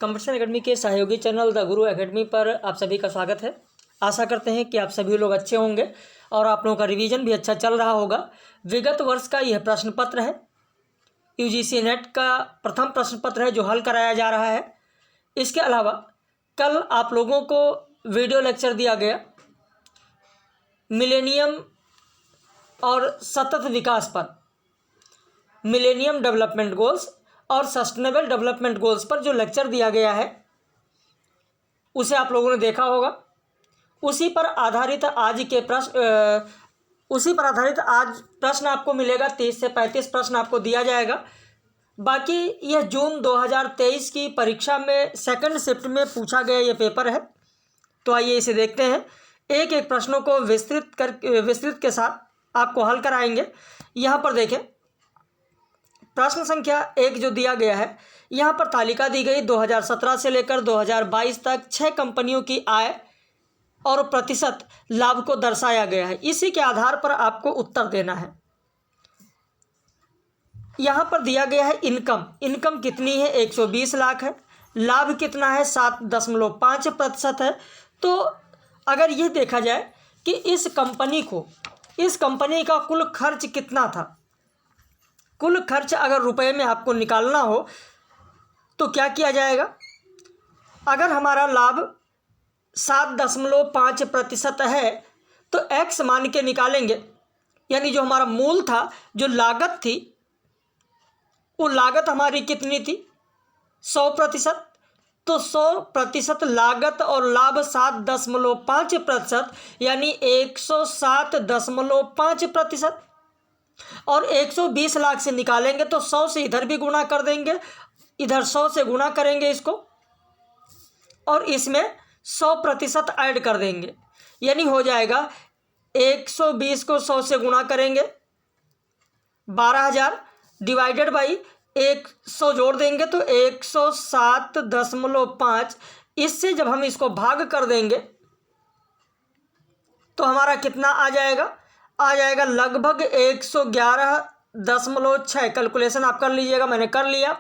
Competition academy के सहयोगी channel the Guru academy पर आप सभी का स्वागत है। आशा करते हैं कि आप सभी लोग अच्छे होंगे और आप लोगों का रिवीजन भी अच्छा चल रहा होगा। विगत वर्ष का यह प्रश्न पत्र है, यूजीसी नेट का प्रथम प्रश्न पत्र है जो हल कराया जा रहा है। इसके अलावा कल आप लोगों को वीडियो लेक्चर दिया गया मिलेनियम और सतत विकास पर, मिलेनियम डेवलपमेंट गोल्स और सस्टेनेबल डेवलपमेंट गोल्स पर जो लेक्चर दिया गया है उसे आप लोगों ने देखा होगा। उसी पर आधारित आज प्रश्न आपको मिलेगा। 30 से 35 प्रश्न आपको दिया जाएगा। बाकी यह जून 2023 की परीक्षा में सेकंड शिफ्ट में पूछा गया ये पेपर है। तो आइए इसे देखते हैं। एक एक प्रश्नों को विस्तृत के साथ आपको हल कराएंगे। यहाँ पर देखें, प्रश्न संख्या 1 जो दिया गया है, यहाँ पर तालिका दी गई 2017 से लेकर 2022 तक 6 कंपनियों की आय और प्रतिशत लाभ को दर्शाया गया है। इसी के आधार पर आपको उत्तर देना है। यहाँ पर दिया गया है इनकम कितनी है, 120 लाख है। लाभ कितना है, 7.5% है। तो अगर ये देखा जाए कि इस कंपनी का कुल खर्च कितना था, कुल खर्च अगर रुपए में आपको निकालना हो तो क्या किया जाएगा। अगर हमारा लाभ 7.5% है तो x मान के निकालेंगे, यानी जो हमारा मूल था, जो लागत थी, वो लागत हमारी कितनी थी, 100%। तो 100% लागत और लाभ 7.5%, यानी 107.5%। और 120 लाख से निकालेंगे तो 100 से इधर भी गुणा कर देंगे, इधर 100 से गुणा करेंगे इसको, और इसमें 100% ऐड कर देंगे, यानी हो जाएगा 120 को 100 से गुणा करेंगे 12,000 डिवाइडेड बाई 100 जोड़ देंगे तो 107.5। इससे जब हम इसको भाग कर देंगे तो हमारा कितना आ जाएगा लगभग 111.6। कैलकुलेशन आप कर लीजिएगा, मैंने कर लिया।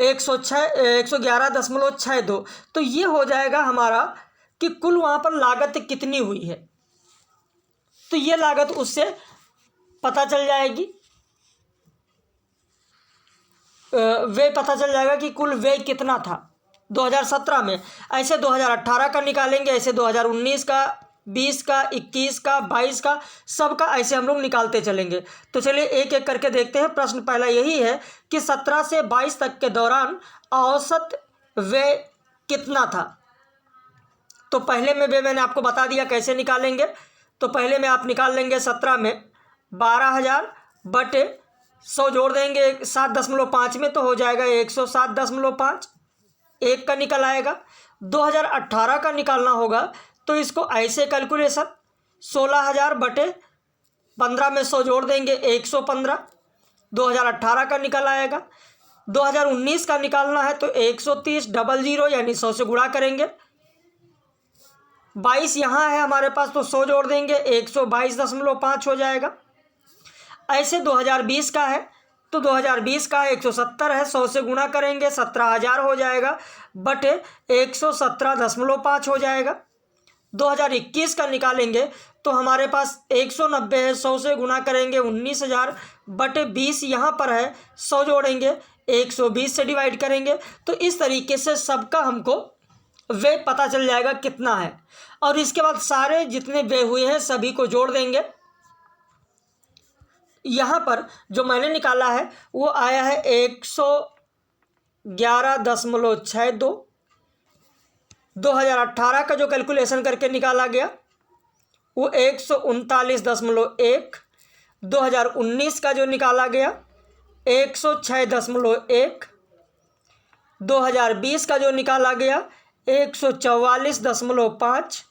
111.62। तो ये हो जाएगा हमारा कि कुल वहाँ पर लागत कितनी हुई है। तो ये लागत उससे पता चल जाएगी, व्यय पता चल जाएगा कि कुल व्यय कितना था 2017 में। ऐसे 2018 का निकालेंगे, ऐसे 2019 का, 20 का, 21 का, 22 का, सबका ऐसे हम लोग निकालते चलेंगे। तो चलिए एक एक करके देखते हैं। प्रश्न पहला यही है कि 17 से 22 तक के दौरान औसत व्यय कितना था। तो पहले में व्यय मैंने आपको बता दिया कैसे निकालेंगे। तो पहले में आप निकाल लेंगे 17 में 12,000 बटे 100 जोड़ देंगे 7.5 में, तो हो जाएगा 107.5। एक का निकल आएगा। 2018 का निकालना होगा तो इसको ऐसे कैलकुलेशन 16,000 बटे 15 में 100 जोड़ देंगे 115। 2018 का निकल आएगा। 2019 का निकालना है तो 130.00 यानी 100 से गुणा करेंगे। 22 यहाँ है हमारे पास तो 100 जोड़ देंगे 122.5 हो जाएगा। ऐसे 2020 का है तो 2020 का 170 है, 100 से गुणा करेंगे 17,000 हो जाएगा बटे 117.5 हो जाएगा। 2021 का निकालेंगे तो हमारे पास 190 है, 100 से गुणा करेंगे 19,000 बटे 20 यहाँ पर है, 100 जोड़ेंगे 120 से डिवाइड करेंगे। तो इस तरीके से सबका हमको व्यय पता चल जाएगा कितना है। और इसके बाद सारे जितने व्यय हुए हैं सभी को जोड़ देंगे। यहाँ पर जो मैंने निकाला है वो आया है 111.62। 2018 का जो कैलकुलेशन करके निकाला गया वो 139.1। 2019 का जो निकाला गया 106.1। 2020 का जो निकाला गया 144.5।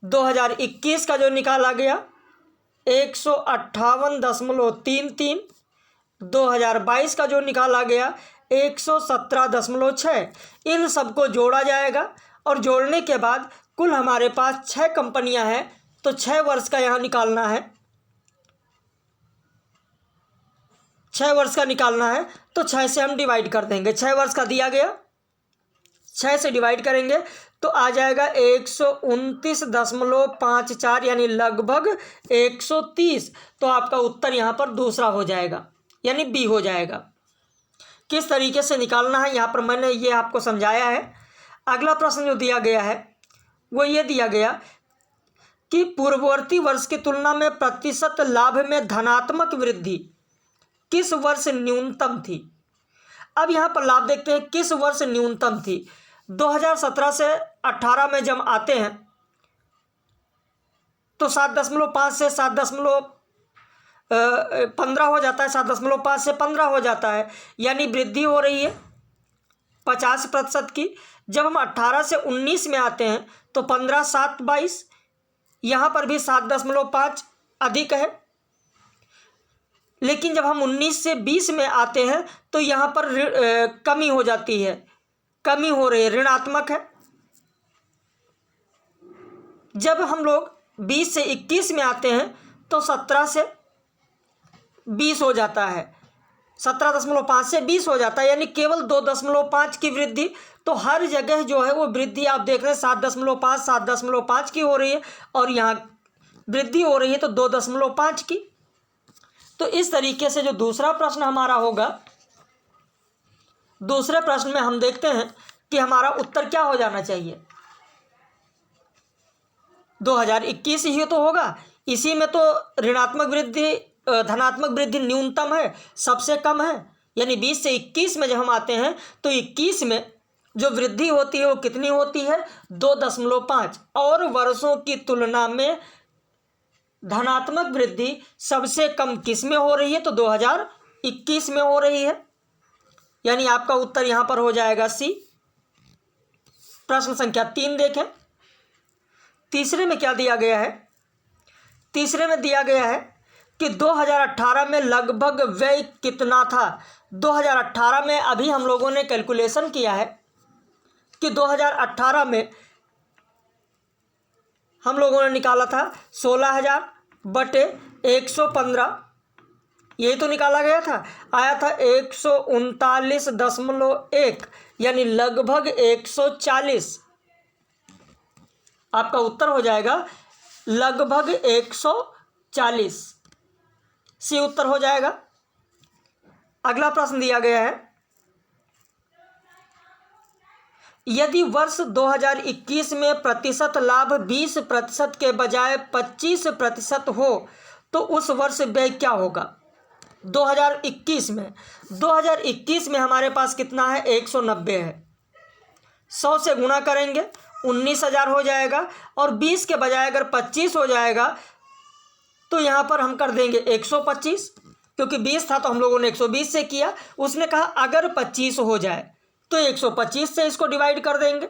2021 का जो निकाला गया 158.33। 2022 का जो निकाला गया 117.6। इन सबको जोड़ा जाएगा और जोड़ने के बाद कुल हमारे पास 6 कंपनियां हैं तो 6 वर्ष का यहाँ निकालना है। 6 वर्ष का निकालना है तो 6 से हम डिवाइड कर देंगे। 6 वर्ष का दिया गया 6 से डिवाइड करेंगे तो आ जाएगा 129.54 यानी लगभग 130। तो आपका उत्तर यहाँ पर दूसरा हो जाएगा यानी बी हो जाएगा। किस तरीके से निकालना है यहाँ पर मैंने ये आपको समझाया है। अगला प्रश्न जो दिया गया है वो ये दिया गया कि पूर्ववर्ती वर्ष की तुलना में प्रतिशत लाभ में धनात्मक वृद्धि किस वर्ष न्यूनतम थी। अब यहाँ पर लाभ देखते हैं किस वर्ष न्यूनतम थी। 2017 से 18 में जब आते हैं तो 7.5 से 7.15 हो जाता है, 7.5 से 15 हो जाता है, यानी वृद्धि हो रही है 50% की। जब हम 18 से 19 में आते हैं तो 15 7 22, यहाँ पर भी 7.5 अधिक है। लेकिन जब हम 19 से 20 में आते हैं तो यहाँ पर कमी हो जाती है, कमी हो रही है, ऋणात्मक है। जब हम लोग 20 से 21 में आते हैं तो 17 से 20 हो जाता है, 17.5 से 20 हो जाता है, यानी केवल 2.5 की वृद्धि। तो हर जगह जो है वो वृद्धि आप देख रहे हैं 7.5 की हो रही है और यहाँ वृद्धि हो रही है तो 2.5 की। तो इस तरीके से जो दूसरा प्रश्न हमारा होगा, दूसरे प्रश्न में हम देखते हैं कि हमारा उत्तर क्या हो जाना चाहिए। 2021 ही तो होगा, इसी में तो ऋणात्मक वृद्धि धनात्मक वृद्धि न्यूनतम है, सबसे कम है। यानी 20 से 21 में जब हम आते हैं तो 21 में जो वृद्धि होती है वो कितनी होती है 2.5। और वर्षों की तुलना में धनात्मक वृद्धि सबसे कम किस में हो रही है तो 2021 में हो रही है। यानी आपका उत्तर यहाँ पर हो जाएगा सी। प्रश्न संख्या 3 देखें। तीसरे में क्या दिया गया है। तीसरे में दिया गया है कि 2018 में लगभग व्यय कितना था। 2018 में अभी हम लोगों ने कैलकुलेशन किया है कि 2018 में हम लोगों ने निकाला था 16,000 बटे 115, यही तो निकाला गया था। आया था 139.1 यानी लगभग 140। आपका उत्तर हो जाएगा लगभग 140, सी उत्तर हो जाएगा। अगला प्रश्न दिया गया है, यदि वर्ष 2021 में प्रतिशत लाभ 20% के बजाय 25% हो तो उस वर्ष व्यय क्या होगा। 2021 में हमारे पास कितना है 190 है, 100 से गुणा करेंगे 19,000 हो जाएगा और 20 के बजाय अगर 25 हो जाएगा तो यहाँ पर हम कर देंगे 125, क्योंकि 20 था तो हम लोगों ने 120 से किया। उसने कहा अगर 25 हो जाए तो 125 से इसको डिवाइड कर देंगे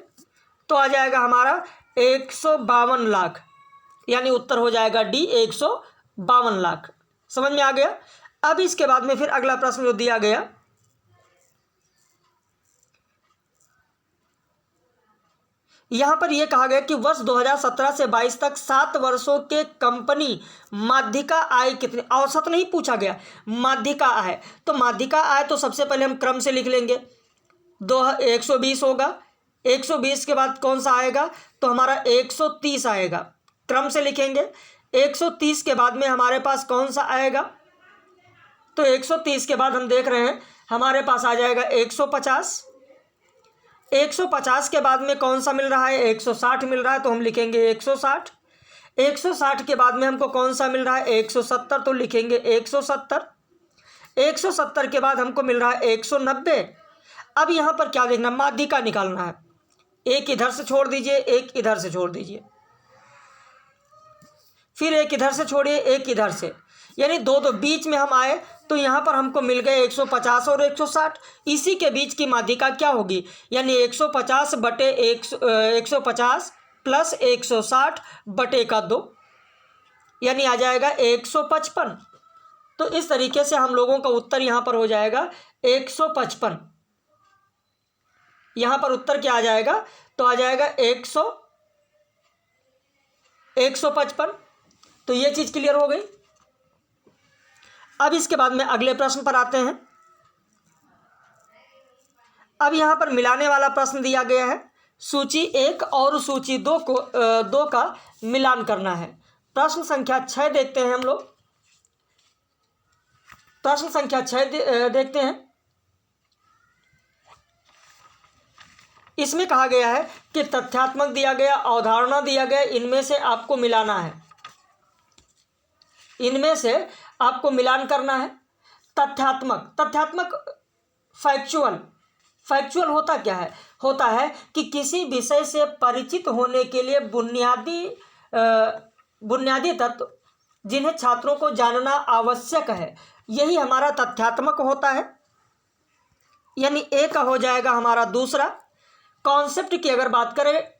तो आ जाएगा हमारा 152 लाख, यानी उत्तर हो जाएगा डी 152 लाख। समझ में आ गया। अब इसके बाद में फिर अगला प्रश्न जो दिया गया, यहाँ पर यह कहा गया कि वर्ष 2017 से 22 तक 7 वर्षों के कंपनी माध्यिका आय कितनी। औसत नहीं पूछा गया, माध्यिका आय। तो माध्यिका आय तो सबसे पहले हम क्रम से लिख लेंगे। 120 होगा, 120 के बाद कौन सा आएगा तो हमारा 130 आएगा, क्रम से लिखेंगे। 130 के बाद में हमारे पास कौन सा आएगा तो 130 के बाद हम देख रहे हैं हमारे पास आ जाएगा 150। 150 के बाद में कौन सा मिल रहा है 160 मिल रहा है तो हम लिखेंगे 160। 160 के बाद में हमको कौन सा मिल रहा है 170 तो लिखेंगे 170। 170 के बाद हमको मिल रहा है 190। अब यहाँ पर क्या देखना, माध्यिका निकालना है। एक इधर से छोड़ दीजिए, एक इधर से छोड़ दीजिए, फिर एक इधर से छोड़िए, एक इधर से, यानी दो बीच में हम आए तो यहाँ पर हमको मिल गए 150 और 160। इसी के बीच की माध्यिका क्या होगी, यानी 150 बटे 150 प्लस 160 बटे का 2, यानी आ जाएगा 155। तो इस तरीके से हम लोगों का उत्तर यहाँ पर हो जाएगा 155। यहाँ पर उत्तर क्या आ जाएगा तो आ जाएगा 155। तो ये चीज़ क्लियर हो गई। अब इसके बाद में अगले प्रश्न पर आते हैं। अब यहाँ पर मिलाने वाला प्रश्न दिया गया है, सूची 1 और सूची 2 का मिलान करना है। प्रश्न संख्या 6 देखते हैं हम लोग। प्रश्न संख्या 6 देखते हैं। इसमें कहा गया है कि तथ्यात्मक दिया गया, अवधारणा दिया गया, इनमें से आपको मिलाना है, इनमें से आपको मिलान करना है। तथ्यात्मक फैक्चुअल होता क्या है? होता है कि किसी विषय से परिचित होने के लिए बुनियादी तत्व जिन्हें छात्रों को जानना आवश्यक है, यही हमारा तथ्यात्मक होता है। यानी ए का हो जाएगा हमारा दूसरा। कॉन्सेप्ट की अगर बात करें,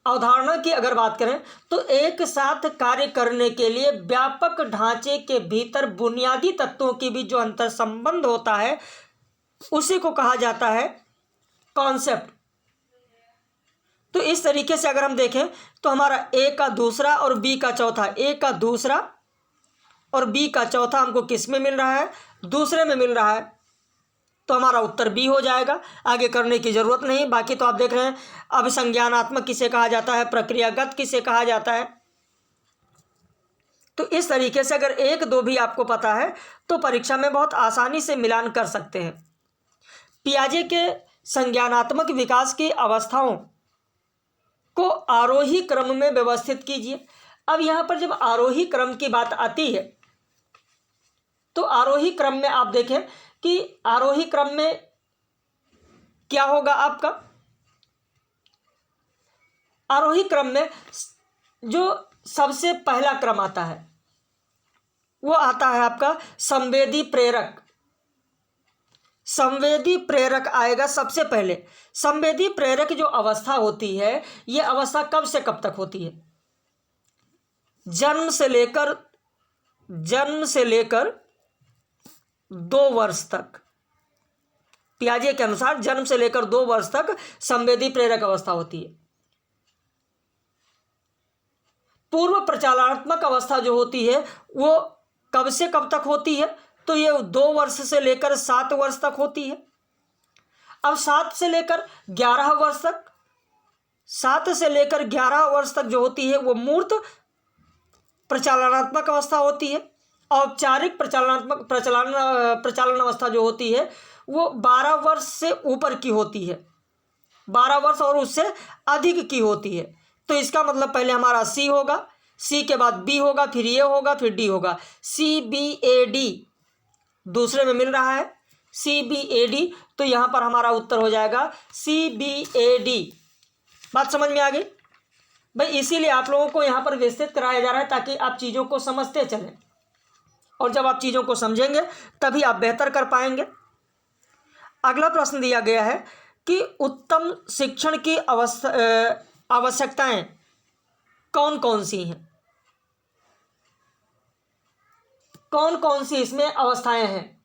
अवधारणा की अगर बात करें, तो एक साथ कार्य करने के लिए व्यापक ढांचे के भीतर बुनियादी तत्वों की भी जो अंतर संबंध होता है, उसी को कहा जाता है कॉन्सेप्ट। तो इस तरीके से अगर हम देखें तो हमारा ए का दूसरा और बी का चौथा, ए का दूसरा और बी का चौथा हमको किस में मिल रहा है? दूसरे में मिल रहा है। तो हमारा उत्तर बी हो जाएगा, आगे करने की ज़रूरत नहीं। बाकी तो आप देख रहे हैं, अभिसंज्ञानात्मक किसे कहा जाता है, प्रक्रियागत किसे कहा जाता है। तो इस तरीके से अगर 1, 2 भी आपको पता है तो परीक्षा में बहुत आसानी से मिलान कर सकते हैं। पियाजे के संज्ञानात्मक विकास की अवस्थाओं को आरोही क्रम में व्यवस्थित कीजिए। अब यहाँ पर जब आरोही क्रम की बात आती है तो आरोही क्रम में आप देखें कि आरोही क्रम में क्या होगा आपका? आरोही क्रम में जो सबसे पहला क्रम आता है वो आता है आपका संवेदी प्रेरक। संवेदी प्रेरक आएगा सबसे पहले। संवेदी प्रेरक जो अवस्था होती है, ये अवस्था कब से कब तक होती है? जन्म से लेकर 2 वर्ष तक। पियाजे के अनुसार जन्म से लेकर 2 वर्ष तक संवेदी प्रेरक अवस्था होती है। पूर्व प्रचालनात्मक अवस्था जो होती है वो कब से कब तक होती है? तो ये 2 वर्ष से लेकर 7 वर्ष तक होती है। अब 7 से लेकर 11 वर्ष तक, 7 से लेकर 11 वर्ष तक जो होती है वो मूर्त प्रचालनात्मक अवस्था होती है। औपचारिक प्रचालन अवस्था जो होती है वो 12 वर्ष से ऊपर की होती है, 12 वर्ष और उससे अधिक की होती है। तो इसका मतलब पहले हमारा सी होगा, सी के बाद बी होगा, फिर ए होगा, फिर डी होगा। CBAD दूसरे में मिल रहा है, CBAD। तो यहाँ पर हमारा उत्तर हो जाएगा CBAD। बात समझ में आ गई भाई? इसीलिए आप लोगों को यहाँ पर विस्तृत कराया जा रहा है ताकि आप चीज़ों को समझते चलें, और जब आप चीज़ों को समझेंगे तभी आप बेहतर कर पाएंगे। अगला प्रश्न दिया गया है कि उत्तम शिक्षण की आवश्यकताएं कौन कौन सी हैं? कौन कौन सी इसमें अवस्थाएं हैं?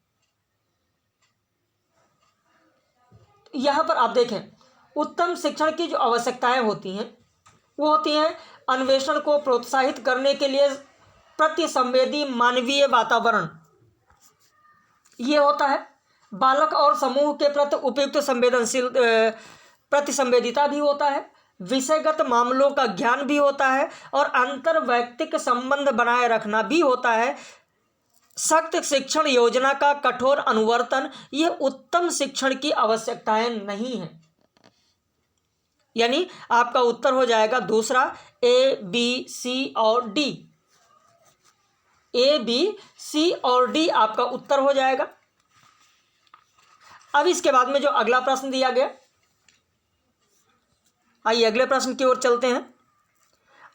यहाँ पर आप देखें, उत्तम शिक्षण की जो आवश्यकताएं होती हैं वो होती हैं अन्वेषण को प्रोत्साहित करने के लिए प्रतिसंवेदी मानवीय वातावरण, ये होता है। बालक और समूह के प्रति उपयुक्त प्रतिसंवेदिता भी होता है। विषयगत मामलों का ज्ञान भी होता है और अंतर्वैयक्तिक संबंध बनाए रखना भी होता है। सख्त शिक्षण योजना का कठोर अनुवर्तन, ये उत्तम शिक्षण की आवश्यकताएं नहीं हैं। यानी आपका उत्तर हो जाएगा दूसरा, A, B, C और D। A, B, C और D आपका उत्तर हो जाएगा। अब इसके बाद में जो अगला प्रश्न दिया गया, आइए अगले प्रश्न की ओर चलते हैं।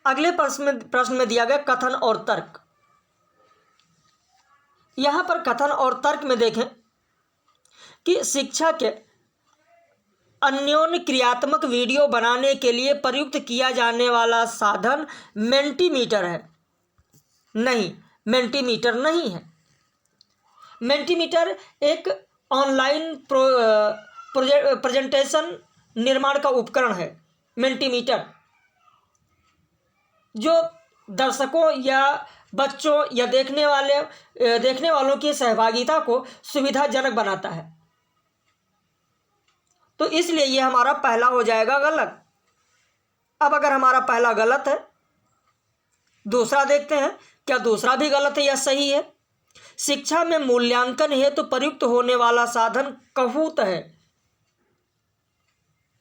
अगले प्रश्न में दिया गया कथन और तर्क। यहां पर कथन और तर्क में देखें कि शिक्षा के अन्योन्य क्रियात्मक वीडियो बनाने के लिए प्रयुक्त किया जाने वाला साधन मेंटीमीटर है। नहीं, मेंटीमीटर नहीं है। मेंटीमीटर एक ऑनलाइन प्रेजेंटेशन निर्माण का उपकरण है। मेंटीमीटर जो दर्शकों या बच्चों या देखने वालों की सहभागिता को सुविधाजनक बनाता है। तो इसलिए ये हमारा पहला हो जाएगा गलत। अब अगर हमारा पहला गलत है, दूसरा देखते हैं क्या दूसरा भी गलत है या सही है। शिक्षा में मूल्यांकन हेतु प्रयुक्त होने वाला साधन कहूत है।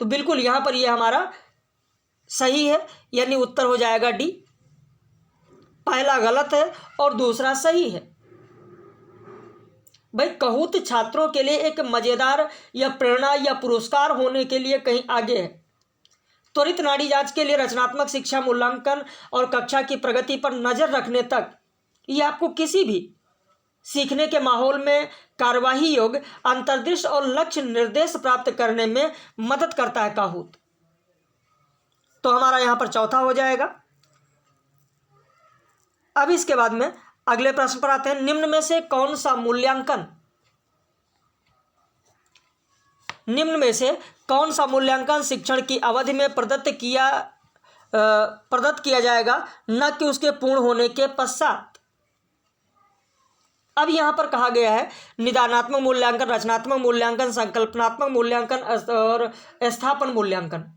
तो बिल्कुल यहां पर यह हमारा सही है, यानी उत्तर हो जाएगा डी। पहला गलत है और दूसरा सही है। भाई कहूत छात्रों के लिए एक मजेदार या प्रेरणा या पुरस्कार होने के लिए कहीं आगे है। त्वरित नाड़ी जांच के लिए रचनात्मक शिक्षा मूल्यांकन और कक्षा की प्रगति पर नजर रखने तक यह आपको किसी भी सीखने के माहौल में कार्यवाही योग्य अंतर्दृष्टि और लक्ष्य निर्देश प्राप्त करने में मदद करता है कहूत। तो हमारा यहां पर चौथा हो जाएगा। अब इसके बाद में अगले प्रश्न पर आते हैं। निम्न में से कौन सा मूल्यांकन शिक्षण की अवधि में प्रदत्त किया जाएगा, न कि उसके पूर्ण होने के पश्चात। अब यहां पर कहा गया है निदानात्मक मूल्यांकन, रचनात्मक मूल्यांकन, संकल्पनात्मक मूल्यांकन और स्थापन मूल्यांकन।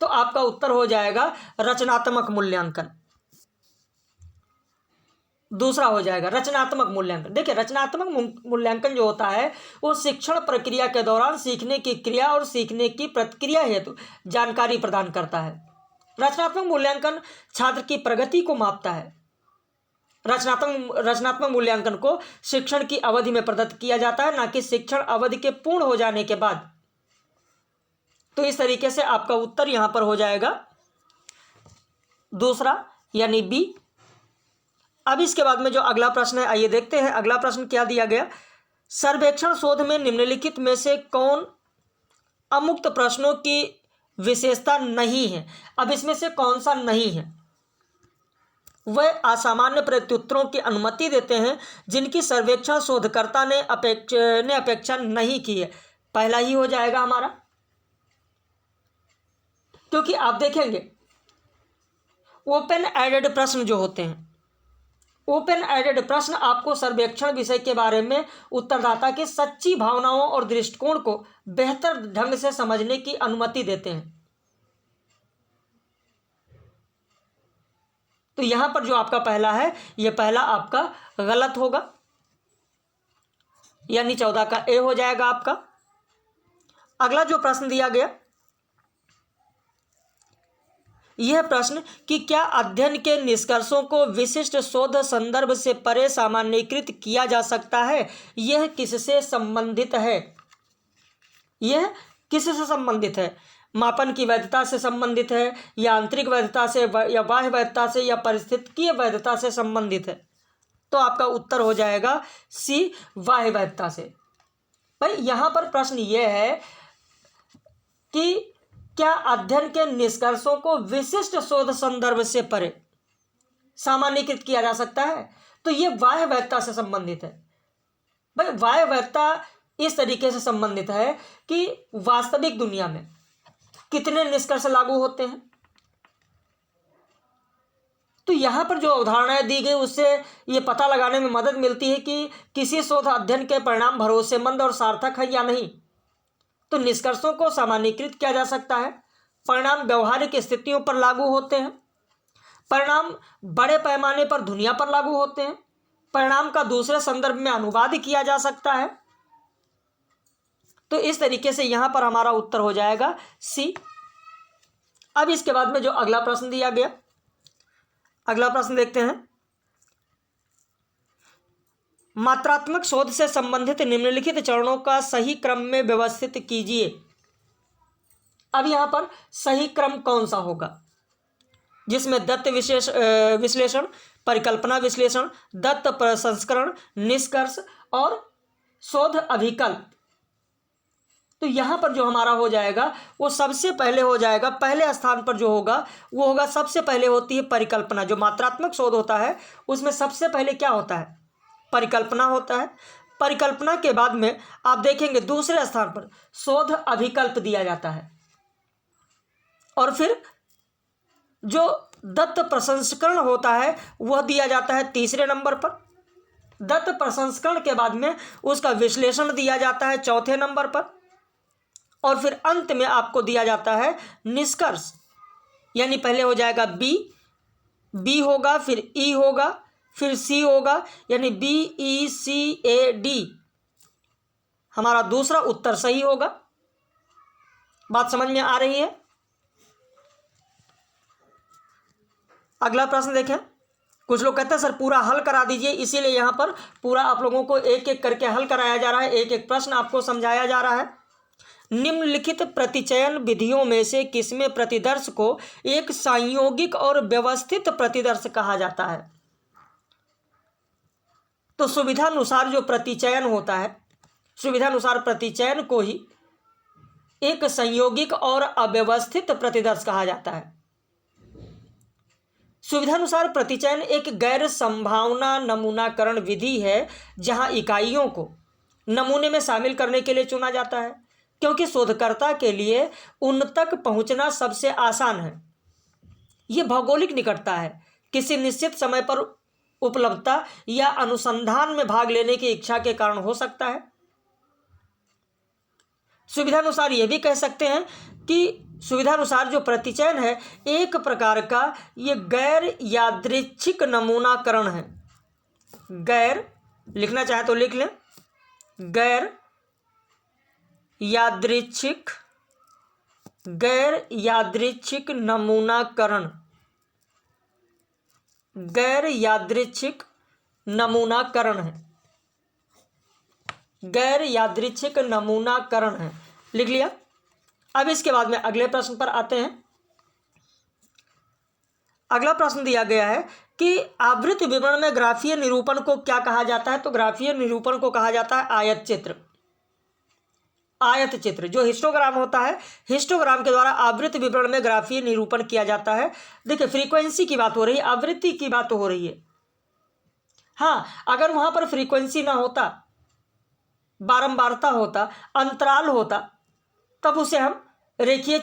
तो आपका उत्तर हो जाएगा रचनात्मक मूल्यांकन। दूसरा हो जाएगा रचनात्मक मूल्यांकन। देखिए रचनात्मक मूल्यांकन जो होता है वो शिक्षण प्रक्रिया के दौरान सीखने की क्रिया और सीखने की प्रतिक्रिया हेतु जानकारी प्रदान करता है। रचनात्मक मूल्यांकन छात्र की प्रगति को मापता है। रचनात्मक मूल्यांकन को शिक्षण की अवधि में प्रदत्त किया जाता है, ना कि शिक्षण अवधि के पूर्ण हो जाने के बाद। तो इस तरीके से आपका उत्तर यहां पर हो जाएगा दूसरा, यानी बी। अब इसके बाद में जो अगला प्रश्न है, आइए देखते हैं अगला प्रश्न क्या दिया गया। सर्वेक्षण शोध में निम्नलिखित में से कौन अमुक्त प्रश्नों की विशेषता नहीं है। अब इसमें से कौन सा नहीं है। वह असामान्य प्रत्युत्तरों की अनुमति देते हैं जिनकी सर्वेक्षण शोधकर्ता ने अपेक्षा नहीं की है। पहला ही हो जाएगा हमारा, क्योंकि आप देखेंगे ओपन एडेड प्रश्न जो होते हैं, ओपन एडेड प्रश्न आपको सर्वेक्षण विषय के बारे में उत्तरदाता की सच्ची भावनाओं और दृष्टिकोण को बेहतर ढंग से समझने की अनुमति देते हैं। तो यहां पर जो आपका पहला है, यह पहला आपका गलत होगा, यानी 14 का ए हो जाएगा आपका। अगला जो प्रश्न दिया गया, यह प्रश्न कि क्या अध्ययन के निष्कर्षों को विशिष्ट शोध संदर्भ से परे सामान्यीकृत किया जा सकता है, यह किससे संबंधित है। यह किससे संबंधित है। मापन की वैधता से संबंधित है, या आंतरिक वैधता से, या बाह्य वैधता से, या परिस्थितिकीय वैधता से संबंधित है। तो आपका उत्तर हो जाएगा सी, बाह्य वैधता से। भाई यहां पर प्रश्न यह है कि क्या अध्ययन के निष्कर्षों को विशिष्ट शोध संदर्भ से परे सामान्यीकृत किया जा सकता है। तो यह बाह्य वैधता से संबंधित है। भाई बाह्य वैधता इस तरीके से संबंधित है कि वास्तविक दुनिया में कितने निष्कर्ष लागू होते हैं। तो यहां पर जो अवधारणाएं दी गई उससे यह पता लगाने में मदद मिलती है कि किसी शोध अध्ययन के परिणाम भरोसेमंद और सार्थक है या नहीं। तो निष्कर्षों को सामान्यीकृत किया जा सकता है। परिणाम व्यवहारिक स्थितियों पर लागू होते हैं। परिणाम बड़े पैमाने पर दुनिया पर लागू होते हैं। परिणाम का दूसरे संदर्भ में अनुवाद किया जा सकता है। तो इस तरीके से यहां पर हमारा उत्तर हो जाएगा सी। अब इसके बाद में जो अगला प्रश्न दिया गया, अगला प्रश्न देखते हैं। मात्रात्मक शोध से संबंधित निम्नलिखित चरणों का सही क्रम में व्यवस्थित कीजिए। अब यहां पर सही क्रम कौन सा होगा, जिसमें दत्त विश्लेषण, परिकल्पना विश्लेषण, दत्त प्रसंस्करण, निष्कर्ष और शोध अभिकल्प। तो यहां पर जो हमारा हो जाएगा वो सबसे पहले हो जाएगा, पहले स्थान पर जो होगा वो होगा, सबसे पहले होती है परिकल्पना। जो मात्रात्मक शोध होता है उसमें सबसे पहले क्या होता है, परिकल्पना होता है। परिकल्पना के बाद में आप देखेंगे दूसरे स्थान पर शोध अभिकल्प दिया जाता है, और फिर जो दत्त प्रसंस्करण होता है वह दिया जाता है तीसरे नंबर पर। दत्त प्रसंस्करण के बाद में उसका विश्लेषण दिया जाता है चौथे नंबर पर, और फिर अंत में आपको दिया जाता है निष्कर्ष। यानी पहले हो जाएगा बी होगा, फिर ई होगा, फिर सी होगा, यानी BECAD हमारा दूसरा उत्तर सही होगा। बात समझ में आ रही है? अगला प्रश्न देखें। कुछ लोग कहते हैं सर पूरा हल करा दीजिए, इसीलिए यहाँ पर पूरा आप लोगों को एक एक करके हल कराया जा रहा है, एक एक प्रश्न आपको समझाया जा रहा है। निम्नलिखित प्रतिचयन विधियों में से किसमें प्रतिदर्श को एक संयोगिक और व्यवस्थित प्रतिदर्श कहा जाता है? तो सुविधानुसार जो प्रतिचयन होता है, सुविधानुसार प्रतिचयन को ही एक संयोगिक और अव्यवस्थित प्रतिदर्श कहा जाता है। सुविधानुसार प्रतिचयन एक गैर संभावना नमूनाकरण विधि है जहां इकाइयों को नमूने में शामिल करने के लिए चुना जाता है, क्योंकि शोधकर्ता के लिए उन तक पहुंचना सबसे आसान है। यह भौगोलिक निकटता है, किसी निश्चित समय पर उपलब्धता या अनुसंधान में भाग लेने की इच्छा के कारण हो सकता है। सुविधानुसार यह भी कह सकते हैं कि सुविधानुसार जो प्रतिचयन है एक प्रकार का ये गैर यादृच्छिक नमूनाकरण है। गैर लिखना चाहे तो लिख लें, गैर यादृच्छिक नमूनाकरण, गैर यादृच्छिक नमूनाकरण है, गैर यादृच्छिक नमूनाकरण है। लिख लिया। अब इसके बाद में अगले प्रश्न पर आते हैं। अगला प्रश्न दिया गया है कि आवृत्ति विवरण में ग्राफीय निरूपण को क्या कहा जाता है? तो ग्राफीय निरूपण को कहा जाता है आयत चित्र। आयत चित्र जो हिस्टोग्राम होता है, हिस्टोग्राम के द्वारा आवृत्ति विवरण में ग्राफीय निरूपण किया जाता है। देखिए फ्रीक्वेंसी की बात हो रही है, आवृत्ति की बात हो रही है। हाँ, अगर वहां पर फ्रीक्वेंसी ना होता, बारंबारता होता, अंतराल होता, तब उसे हम रेखीय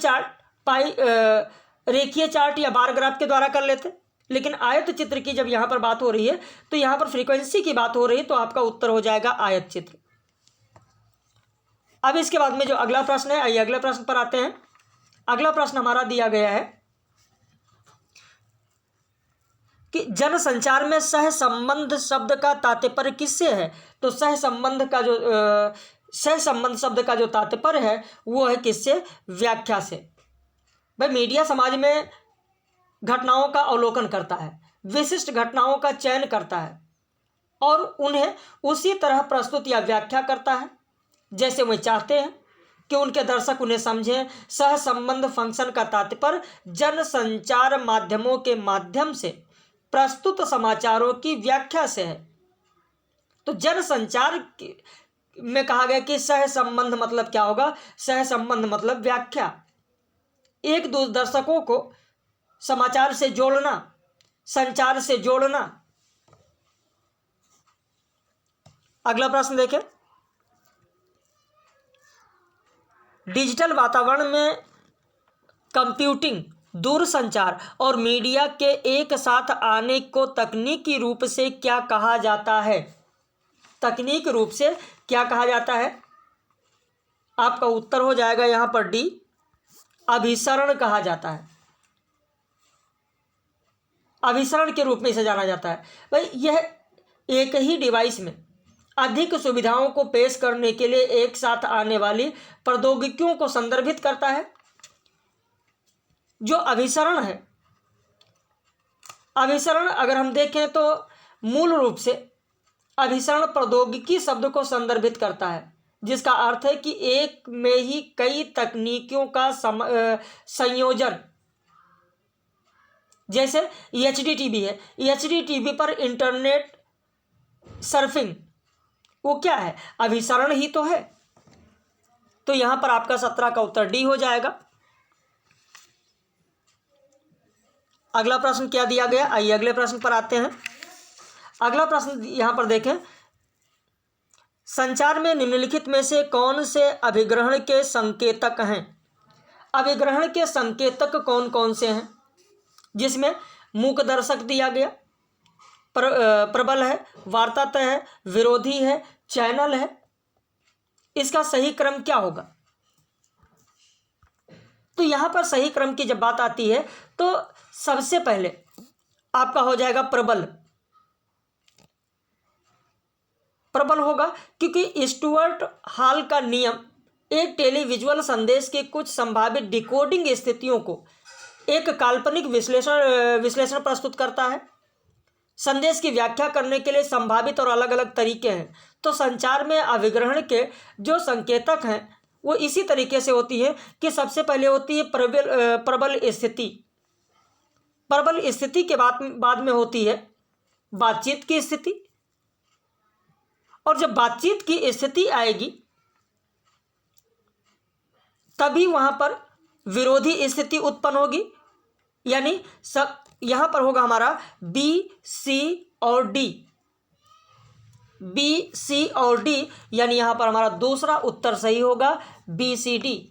चार्ट या बार ग्राफ के द्वारा कर लेते। लेकिन आयत चित्र की जब यहाँ पर बात हो रही है तो यहाँ पर फ्रीक्वेंसी की बात हो रही है, तो आपका उत्तर हो जाएगा आयत चित्र। अब इसके बाद में जो अगला प्रश्न है, आइए अगले प्रश्न पर आते हैं। अगला प्रश्न हमारा दिया गया है कि जनसंचार में सहसंबंध शब्द का तात्पर्य किससे है? तो सहसंबंध शब्द का जो तात्पर्य है वो है किससे? व्याख्या से। भाई मीडिया समाज में घटनाओं का अवलोकन करता है, विशिष्ट घटनाओं का चयन करता है और उन्हें उसी तरह प्रस्तुत या व्याख्या करता है जैसे वे चाहते हैं कि उनके दर्शक उन्हें समझें। सहसंबंध फंक्शन का तात्पर्य जनसंचार माध्यमों के माध्यम से प्रस्तुत समाचारों की व्याख्या से है। तो जनसंचार में कहा गया कि सहसंबंध मतलब क्या होगा? सहसंबंध मतलब व्याख्या, एक दो दर्शकों को समाचार से जोड़ना, संचार से जोड़ना। अगला प्रश्न देखें। डिजिटल वातावरण में कंप्यूटिंग, दूरसंचार और मीडिया के एक साथ आने को तकनीकी रूप से क्या कहा जाता है? तकनीक रूप से क्या कहा जाता है? आपका उत्तर हो जाएगा यहां पर डी, अभिसरण कहा जाता है। अभिसरण के रूप में इसे जाना जाता है। भाई यह एक ही डिवाइस में अधिक सुविधाओं को पेश करने के लिए एक साथ आने वाली प्रौद्योगिकियों को संदर्भित करता है। जो अभिसरण है, अभिसरण अगर हम देखें तो मूल रूप से अभिसरण प्रौद्योगिकी शब्द को संदर्भित करता है, जिसका अर्थ है कि एक में ही कई तकनीकियों का संयोजन। जैसे HDTV है, HDTV पर इंटरनेट सर्फिंग वो क्या है? अभिसरण ही तो है। तो यहां पर आपका 17 का उत्तर डी हो जाएगा। अगला प्रश्न क्या दिया गया? आइए अगले प्रश्न पर आते हैं। अगला प्रश्न यहां पर देखें। संचार में निम्नलिखित में से कौन से अभिग्रहण के संकेतक हैं? अभिग्रहण के संकेतक कौन कौन से हैं? जिसमें मूक दर्शक दिया गया, प्रबल है, वार्तातः है, विरोधी है, चैनल है। इसका सही क्रम क्या होगा? तो यहाँ पर सही क्रम की जब बात आती है तो सबसे पहले आपका हो जाएगा प्रबल। प्रबल होगा क्योंकि स्टुअर्ट हॉल का नियम एक टेलीविजुअल संदेश के कुछ संभावित डिकोडिंग स्थितियों को एक काल्पनिक विश्लेषण प्रस्तुत करता है। संदेश की व्याख्या करने के लिए संभावित और अलग अलग तरीके हैं। तो संचार में अभिग्रहण के जो संकेतक हैं वो इसी तरीके से होती है कि सबसे पहले होती है प्रबल स्थिति। प्रबल स्थिति के बाद में होती है बातचीत की स्थिति, और जब बातचीत की स्थिति आएगी तभी वहां पर विरोधी स्थिति उत्पन्न होगी। यानी सब यहां पर होगा हमारा बी, सी और डी। बी, सी और डी, यानी यहां पर हमारा दूसरा उत्तर सही होगा बी, सी, डी।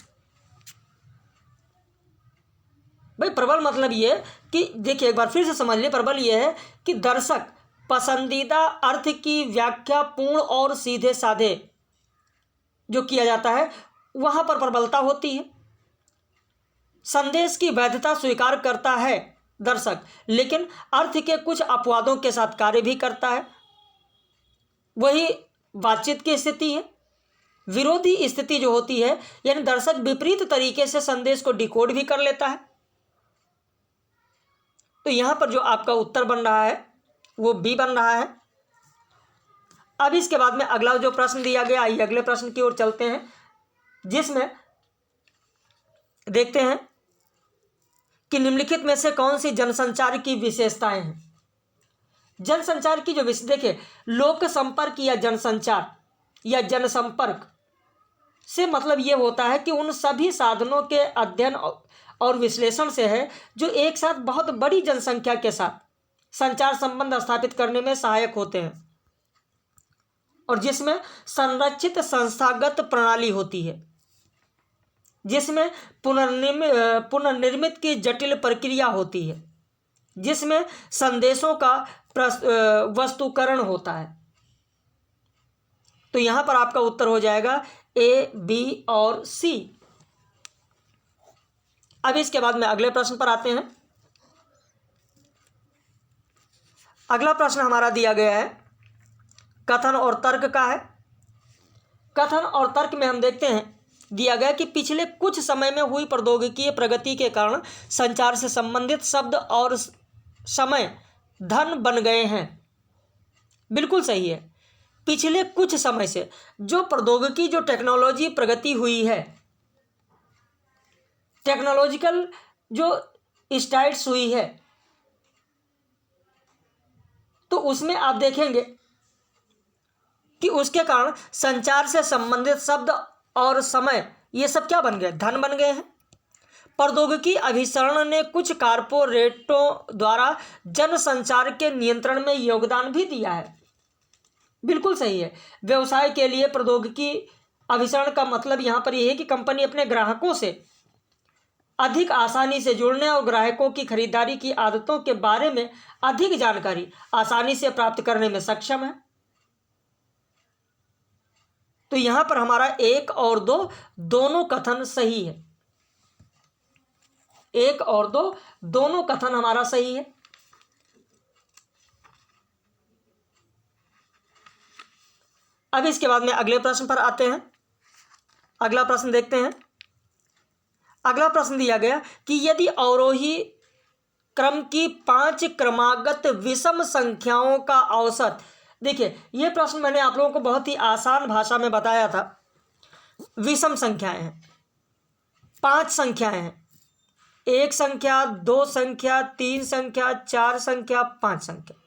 भाई प्रबल मतलब ये कि देखिए एक बार फिर से समझ लिए, प्रबल ये है कि दर्शक पसंदीदा अर्थ की व्याख्या पूर्ण और सीधे साधे जो किया जाता है वहां पर प्रबलता होती है। संदेश की वैधता स्वीकार करता है दर्शक, लेकिन अर्थ के कुछ अपवादों के साथ कार्य भी करता है, वही बातचीत की स्थिति है। विरोधी स्थिति जो होती है यानी दर्शक विपरीत तरीके से संदेश को डिकोड भी कर लेता है। तो यहां पर जो आपका उत्तर बन रहा है वो बी बन रहा है। अब इसके बाद में अगला जो प्रश्न दिया गया, आइए अगले प्रश्न की ओर चलते हैं, जिसमें देखते हैं कि निम्नलिखित में से कौन सी जनसंचार की विशेषताएं हैं। जनसंचार की जो देखिए लोक संपर्क या जनसंचार या जनसंपर्क से मतलब ये होता है कि उन सभी साधनों के अध्ययन और विश्लेषण से है जो एक साथ बहुत बड़ी जनसंख्या के साथ संचार संबंध स्थापित करने में सहायक होते हैं और जिसमें संरचित संस्थागत प्रणाली होती है, जिसमें पुनर्निर्मित की जटिल प्रक्रिया होती है, जिसमें संदेशों का वस्तुकरण होता है। तो यहां पर आपका उत्तर हो जाएगा ए, बी और सी। अब इसके बाद में अगले प्रश्न पर आते हैं। अगला प्रश्न हमारा दिया गया है कथन और तर्क का है। कथन और तर्क में हम देखते हैं दिया गया कि पिछले कुछ समय में हुई प्रौद्योगिकीय प्रगति के कारण संचार से संबंधित शब्द और समय धन बन गए हैं। बिल्कुल सही है। पिछले कुछ समय से जो प्रौद्योगिकी जो टेक्नोलॉजी प्रगति हुई है, टेक्नोलॉजिकल जो स्टाइल्स हुई है, तो उसमें आप देखेंगे कि उसके कारण संचार से संबंधित शब्द और समय ये सब क्या बन गए, धन बन गए हैं। प्रौद्योगिकी अभिसरण ने कुछ कारपोरेटों द्वारा जनसंचार के नियंत्रण में योगदान भी दिया है। बिल्कुल सही है। व्यवसाय के लिए प्रौद्योगिकी अभिसरण का मतलब यहाँ पर यह है कि कंपनी अपने ग्राहकों से अधिक आसानी से जुड़ने और ग्राहकों की खरीदारी की आदतों के बारे में अधिक जानकारी आसानी से प्राप्त करने में सक्षम है। तो यहां पर हमारा 1 और 2 दोनों कथन सही है। 1 और 2 दोनों कथन हमारा सही है। अब इसके बाद में अगले प्रश्न पर आते हैं। अगला प्रश्न देखते हैं। अगला प्रश्न दिया गया कि यदि अवरोही क्रम की 5 क्रमागत विषम संख्याओं का औसत, देखिए यह प्रश्न मैंने आप लोगों को बहुत ही आसान भाषा में बताया था। विषम संख्याएं हैं, 5 संख्याएं हैं, 1 संख्या, 2 संख्या, 3 संख्या, 4 संख्या, 5 संख्या।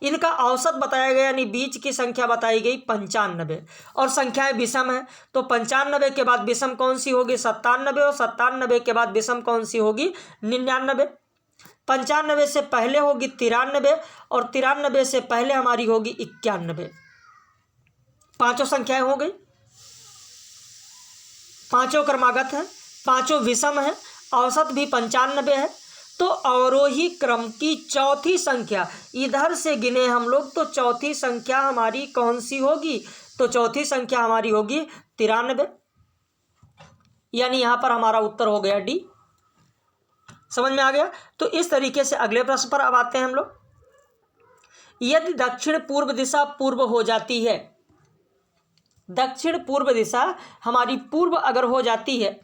इनका औसत बताया गया यानी बीच की संख्या बताई गई 95 और संख्याएं विषम है। तो 95 के बाद विषम कौन सी होगी, 97, और 97 के बाद विषम कौन सी होगी, 99। 95 से पहले होगी 93 और 93 से पहले हमारी होगी 91। पांचों संख्याएं हो गई, पांचों क्रमागत है, पांचों विषम है, औसत भी 95 है। तो अवरोही क्रम की चौथी संख्या इधर से गिने हम लोग, तो चौथी संख्या हमारी कौन सी होगी, तो चौथी संख्या हमारी होगी 93। यानी यहाँ पर हमारा उत्तर हो गया डी। समझ में आ गया। तो इस तरीके से अगले प्रश्न पर अब आते हैं हम लोग। यदि दक्षिण पूर्व दिशा पूर्व हो जाती है, दक्षिण पूर्व दिशा हमारी पूर्व अगर हो जाती है,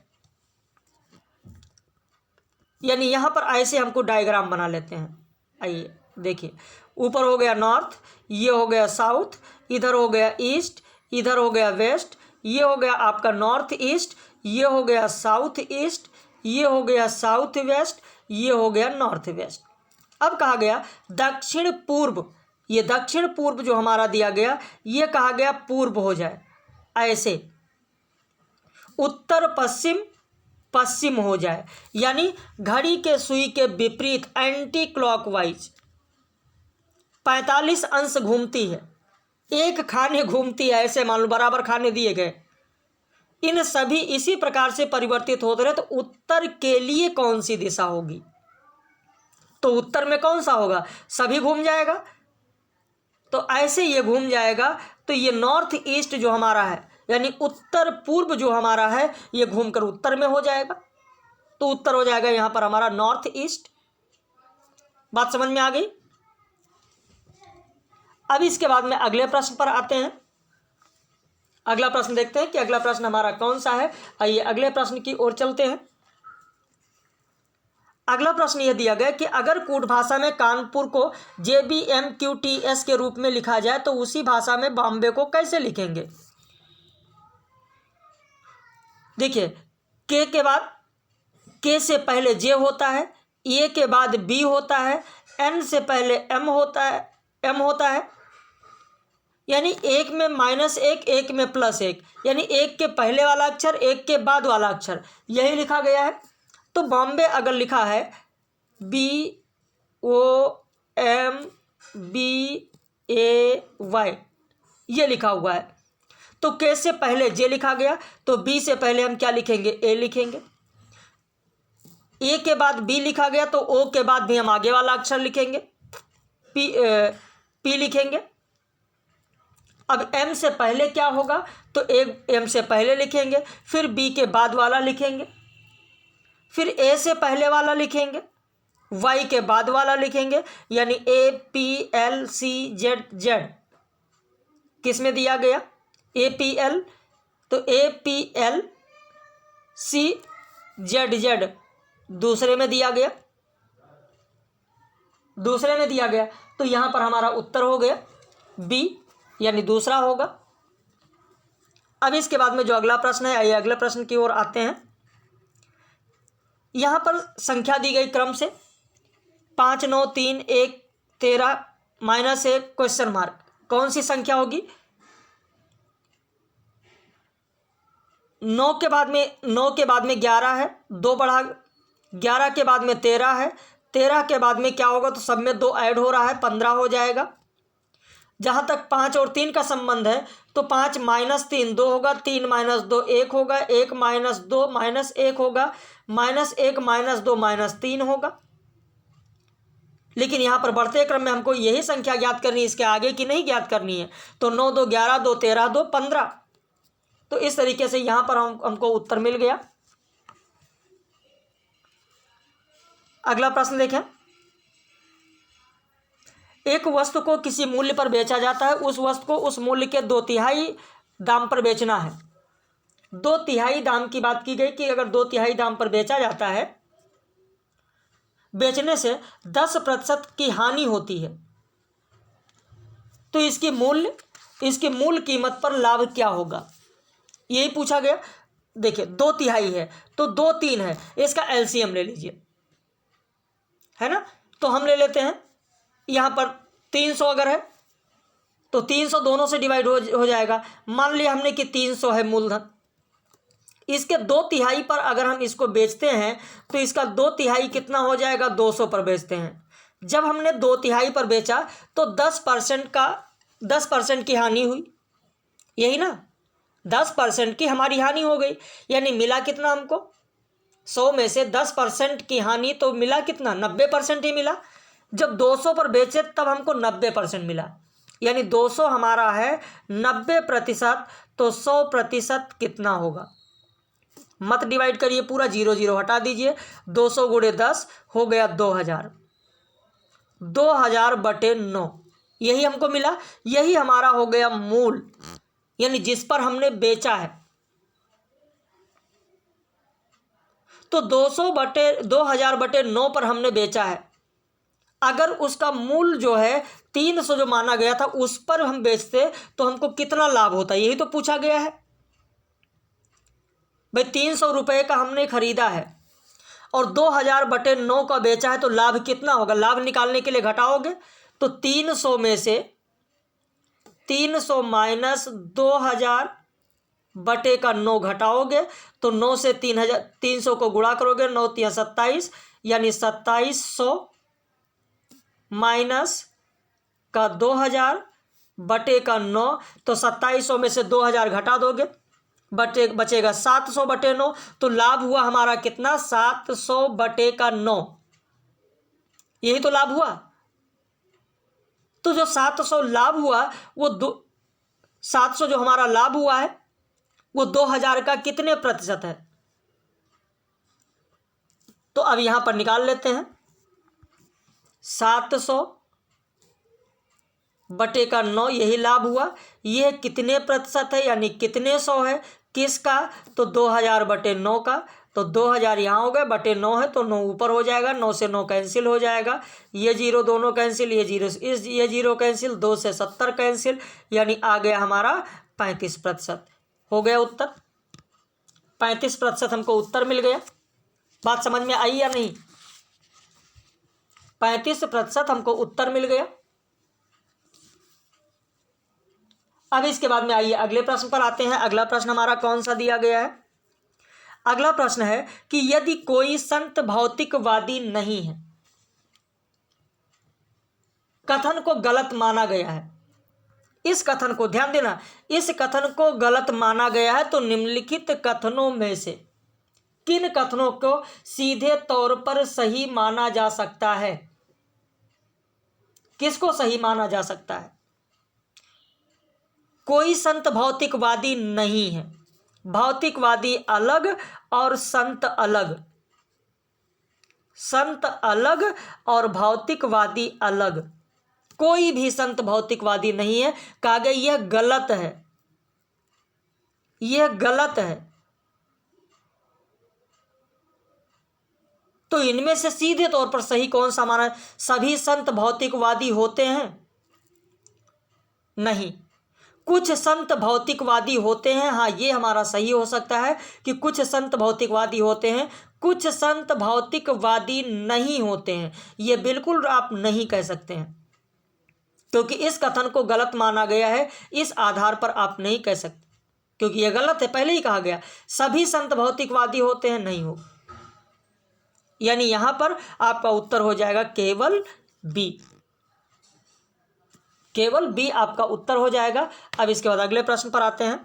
यानी यहां पर ऐसे हमको डायग्राम बना लेते हैं। आइए देखिए, ऊपर हो गया नॉर्थ, ये हो गया साउथ, इधर हो गया ईस्ट, इधर हो गया वेस्ट, ये हो गया आपका नॉर्थ ईस्ट, ये हो गया साउथ ईस्ट, ये हो गया साउथ वेस्ट, ये हो गया नॉर्थ वेस्ट। अब कहा गया दक्षिण पूर्व, ये दक्षिण पूर्व जो हमारा दिया गया ये कहा गया पूर्व हो जाए ऐसे, उत्तर पश्चिम पश्चिम हो जाए, यानी घड़ी के सुई के विपरीत एंटी क्लॉकवाइज 45 अंश घूमती है, एक खाने घूमती है, ऐसे मान लो बराबर खाने दिए गए, इन सभी इसी प्रकार से परिवर्तित होते रहे, तो उत्तर के लिए कौन सी दिशा होगी? तो उत्तर में कौन सा होगा? सभी घूम जाएगा, तो ऐसे ये घूम जाएगा, तो ये नॉर्थ ईस्ट जो हमारा है यानी उत्तर पूर्व जो हमारा है ये घूमकर उत्तर में हो जाएगा, तो उत्तर हो जाएगा यहां पर हमारा नॉर्थ ईस्ट। बात समझ में आ गई। अब इसके बाद में अगले प्रश्न पर आते हैं। अगला प्रश्न देखते हैं कि अगला प्रश्न हमारा कौन सा है। आइए अगले प्रश्न की ओर चलते हैं। अगला प्रश्न यह दिया गया कि अगर कूट भाषा में कानपुर को JBMQTS के रूप में लिखा जाए तो उसी भाषा में बॉम्बे को कैसे लिखेंगे? देखिए, के के बाद के से पहले जे होता है, ए के बाद बी होता है, एन से पहले एम होता है, यानी एक में -1 एक में +1, यानी एक के पहले वाला अक्षर एक के बाद वाला अक्षर, यही लिखा गया है। तो बॉम्बे अगर लिखा है BOMBAY ये लिखा हुआ है, तो के से पहले जे लिखा गया, तो बी से पहले हम क्या लिखेंगे? ए लिखेंगे। ए के बाद बी लिखा गया, तो ओ के बाद भी हम आगे वाला अक्षर लिखेंगे, पी लिखेंगे। अब एम से पहले क्या होगा? तो एम से पहले लिखेंगे, फिर बी के बाद वाला लिखेंगे, फिर ए से पहले वाला लिखेंगे, वाई के बाद वाला लिखेंगे, यानी APLCZZ किस में दिया गया? APL, तो APLCZZ दूसरे में दिया गया, तो यहां पर हमारा उत्तर हो गया बी, यानी दूसरा होगा। अब इसके बाद में जो अगला प्रश्न है, आइए अगले प्रश्न की ओर आते हैं। यहां पर संख्या दी गई क्रम से 5 9 3 1 13 -1 क्वेश्चन मार्क, कौन सी संख्या होगी? 9 के बाद में 11 है, 2 बढ़ा, 11 के बाद में 13 है, 13 के बाद में क्या होगा? तो सब में 2 ऐड हो रहा है, 15 हो जाएगा। जहाँ तक 5 और 3 का संबंध है, तो 5 -3 2 होगा, 3 -2 1 होगा, 1 -2 -1 होगा, -1 -2 -3 होगा। लेकिन यहाँ पर बढ़ते क्रम में हमको यही संख्या ज्ञात करनी है, इसके आगे की नहीं ज्ञात करनी है। तो 9 2 11 2 13 2 15, तो इस तरीके से यहाँ पर हमको उत्तर मिल गया। अगला प्रश्न देखें। एक वस्तु को किसी मूल्य पर बेचा जाता है, उस वस्तु को उस मूल्य के 2/3 दाम पर बेचना है। 2/3 दाम की बात की गई कि अगर 2/3 दाम पर बेचा जाता है, बेचने से 10% की हानि होती है, तो इसकी मूल कीमत पर लाभ क्या होगा? यही पूछा गया। देखिए 2/3 है, तो 2 3 है, इसका LCM ले लीजिए, है ना। तो हम ले लेते हैं, यहाँ पर 300 अगर है तो 300 दोनों से डिवाइड हो जाएगा। मान लिया हमने कि 300 है मूलधन, इसके 2/3 पर अगर हम इसको बेचते हैं तो इसका 2/3 कितना हो जाएगा? 200 पर बेचते हैं। जब हमने 2/3 पर बेचा तो 10% की हानि हुई, यही ना, 10% की हमारी हानि हो गई, यानी मिला कितना हमको? 100 में से 10% की हानि, तो मिला कितना? 90% ही मिला। जब 200 पर बेचे तब हमको 90% मिला, यानी 200 हमारा है 90%, तो 100% कितना होगा? मत डिवाइड करिए, पूरा 0 0 हटा दीजिए। 200 गुणे 10 हो गया 2000। 2000 बटे 9 यही हमको मिला, यही हमारा हो गया मूल, यानी जिस पर हमने बेचा है। तो 2000 बटे 9 पर हमने बेचा है। अगर उसका मूल जो है 300 जो माना गया था उस पर हम बेचते तो हमको कितना लाभ होता, यही तो पूछा गया है भाई। 300 रुपये का हमने खरीदा है और 2000 बटे 9 का बेचा है, तो लाभ कितना होगा? लाभ निकालने के लिए घटाओगे तो 300 में से 300 माइनस 2000 बटे का 9 घटाओगे तो 9 से 300 को गुणा करोगे, 9 3 27, यानी 2700 माइनस का 2000 बटे का 9, तो 2700 में से 2000 घटा दोगे, बचेगा 700 बटे 9। तो लाभ हुआ हमारा कितना? 700 बटे का 9, यही तो लाभ हुआ। तो जो 700 लाभ हुआ वो 700 जो हमारा लाभ हुआ है वो 2000 का कितने प्रतिशत है? तो अब यहां पर निकाल लेते हैं। 700 बटे का 9 यही लाभ हुआ। यह कितने प्रतिशत है, यानी कितने सौ है, किसका? तो 2000 बटे 9 का। तो 2000 यहाँ हो गए, बटे 9 है तो 9 ऊपर हो जाएगा, 9 से 9 कैंसिल हो जाएगा, ये जीरो दोनों कैंसिल, ये जीरो कैंसिल, 2 से 70 कैंसिल, यानी आ गया हमारा 35%। हो गया उत्तर, 35% हमको उत्तर मिल गया। बात समझ में आई या नहीं? 35% हमको उत्तर मिल गया। अब इसके बाद में आइए अगले प्रश्न पर आते हैं। अगला प्रश्न हमारा कौन सा दिया गया है? अगला प्रश्न है कि यदि कोई संत भौतिकवादी नहीं है, कथन को गलत माना गया है, इस कथन को ध्यान देना, इस कथन को गलत माना गया है, तो निम्नलिखित कथनों में से किन कथनों को सीधे तौर पर सही माना जा सकता है? किसको सही माना जा सकता है? कोई संत भौतिकवादी नहीं है, भौतिकवादी अलग और संत अलग, संत अलग और भौतिकवादी अलग, कोई भी संत भौतिकवादी नहीं है। कहा गया यह गलत है, यह गलत है। तो इनमें से सीधे तौर पर सही कौन सा माना? सभी संत भौतिकवादी होते हैं? नहीं, कुछ संत भौतिकवादी होते हैं। हाँ, ये हमारा सही हो सकता है कि कुछ संत भौतिकवादी होते हैं, कुछ संत भौतिकवादी नहीं होते हैं। ये बिल्कुल आप नहीं कह सकते हैं, क्योंकि इस कथन को गलत माना गया है। इस आधार पर आप नहीं कह सकते, क्योंकि यह गलत है। पहले ही कहा गया सभी संत भौतिकवादी होते हैं, नहीं हो, यानी यहां पर आपका उत्तर हो जाएगा केवल बी, केवल बी आपका उत्तर हो जाएगा। अब इसके बाद अगले प्रश्न पर आते हैं।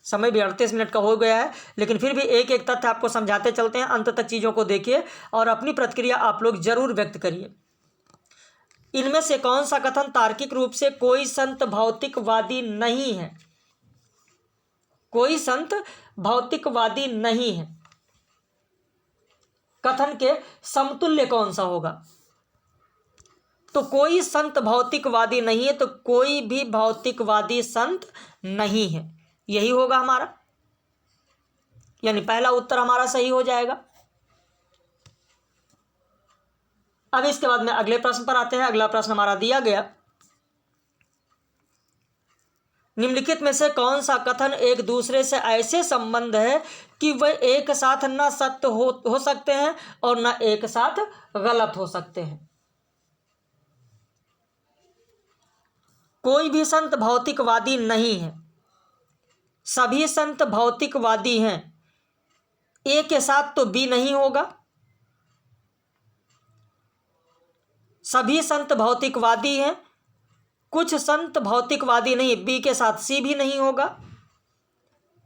समय भी 38 मिनट का हो गया है, लेकिन फिर भी एक एक तथ्य आपको समझाते चलते हैं। अंत तक चीज़ों को देखिए और अपनी प्रतिक्रिया आप लोग जरूर व्यक्त करिए। इनमें से कौन सा कथन तार्किक रूप से कोई संत भौतिकवादी नहीं है? कोई संत भौतिकवादी नहीं है, कथन के समतुल्य कौन सा होगा? तो कोई संत भौतिकवादी नहीं है, तो कोई भी भौतिकवादी संत नहीं है, यही होगा हमारा, यानी पहला उत्तर हमारा सही हो जाएगा। अब इसके बाद में अगले प्रश्न पर आते हैं। अगला प्रश्न हमारा दिया गया, निम्नलिखित में से कौन सा कथन एक दूसरे से ऐसे संबंध है कि वह एक साथ न सत्य हो सकते हैं और न एक साथ गलत हो सकते हैं? कोई भी संत भौतिकवादी नहीं है, सभी संत भौतिकवादी हैं, ए के साथ तो बी नहीं होगा। सभी संत भौतिकवादी हैं, कुछ संत भौतिकवादी नहीं, बी के साथ सी भी नहीं होगा,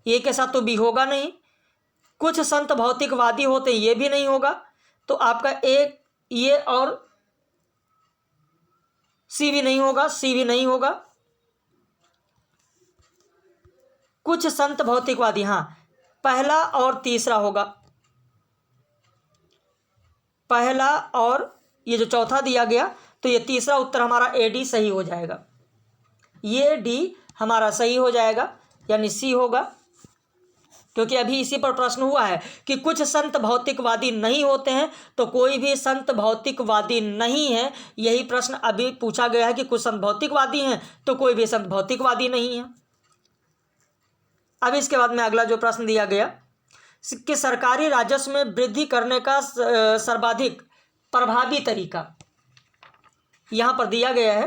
ए के साथ तो बी होगा नहीं। कुछ संत भौतिकवादी होते ये भी नहीं होगा, तो आपका एक ये और सी भी नहीं होगा, सी भी नहीं होगा। कुछ संत भौतिकवादी, हाँ पहला और तीसरा होगा, पहला और ये जो चौथा दिया गया, तो ये तीसरा उत्तर हमारा ए डी सही हो जाएगा। ये डी हमारा सही हो जाएगा, यानी सी होगा, क्योंकि अभी इसी पर प्रश्न हुआ है कि कुछ संत भौतिकवादी नहीं होते हैं, तो कोई भी संत भौतिकवादी नहीं है। यही प्रश्न अभी पूछा गया है कि कुछ संत भौतिकवादी हैं, तो कोई भी संत भौतिकवादी नहीं है। अब इसके बाद में अगला जो प्रश्न दिया गया कि सरकारी राजस्व में वृद्धि करने का सर्वाधिक प्रभावी तरीका, यहाँ पर दिया गया है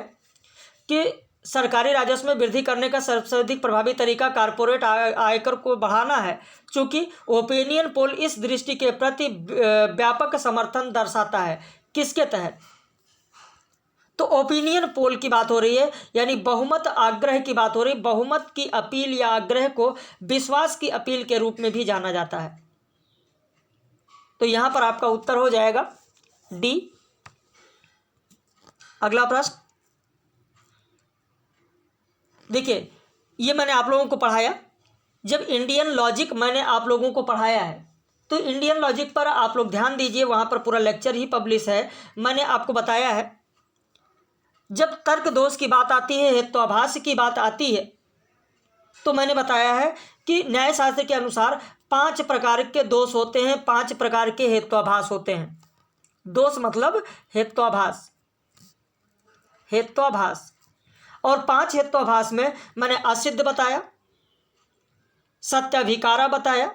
कि सरकारी राजस्व में वृद्धि करने का सर्वाधिक प्रभावी तरीका कारपोरेट आयकर को बढ़ाना है, चूंकि ओपिनियन पोल इस दृष्टि के प्रति व्यापक समर्थन दर्शाता है। किसके तहत? तो ओपिनियन पोल की बात हो रही है, यानी बहुमत आग्रह की बात हो रही है। बहुमत की अपील या आग्रह को विश्वास की अपील के रूप में भी जाना जाता है। तो यहां पर आपका उत्तर हो जाएगा डी। अगला प्रश्न देखिए, ये मैंने आप लोगों को पढ़ाया, जब इंडियन लॉजिक मैंने आप लोगों को पढ़ाया है, तो इंडियन लॉजिक पर आप लोग ध्यान दीजिए, वहाँ पर पूरा लेक्चर ही पब्लिश है। मैंने आपको बताया है, जब तर्क दोष की बात आती है, हेत्वाभास की बात आती है, तो मैंने बताया है कि न्यायशास्त्र के अनुसार 5 प्रकार के दोष होते हैं, 5 प्रकार के हेत्वाभास होते हैं। दोष मतलब हेत्वाभास, हेत्वाभास। और 5 हेत्वाभास में मैंने असिद्ध बताया, सत्याभिकारा बताया,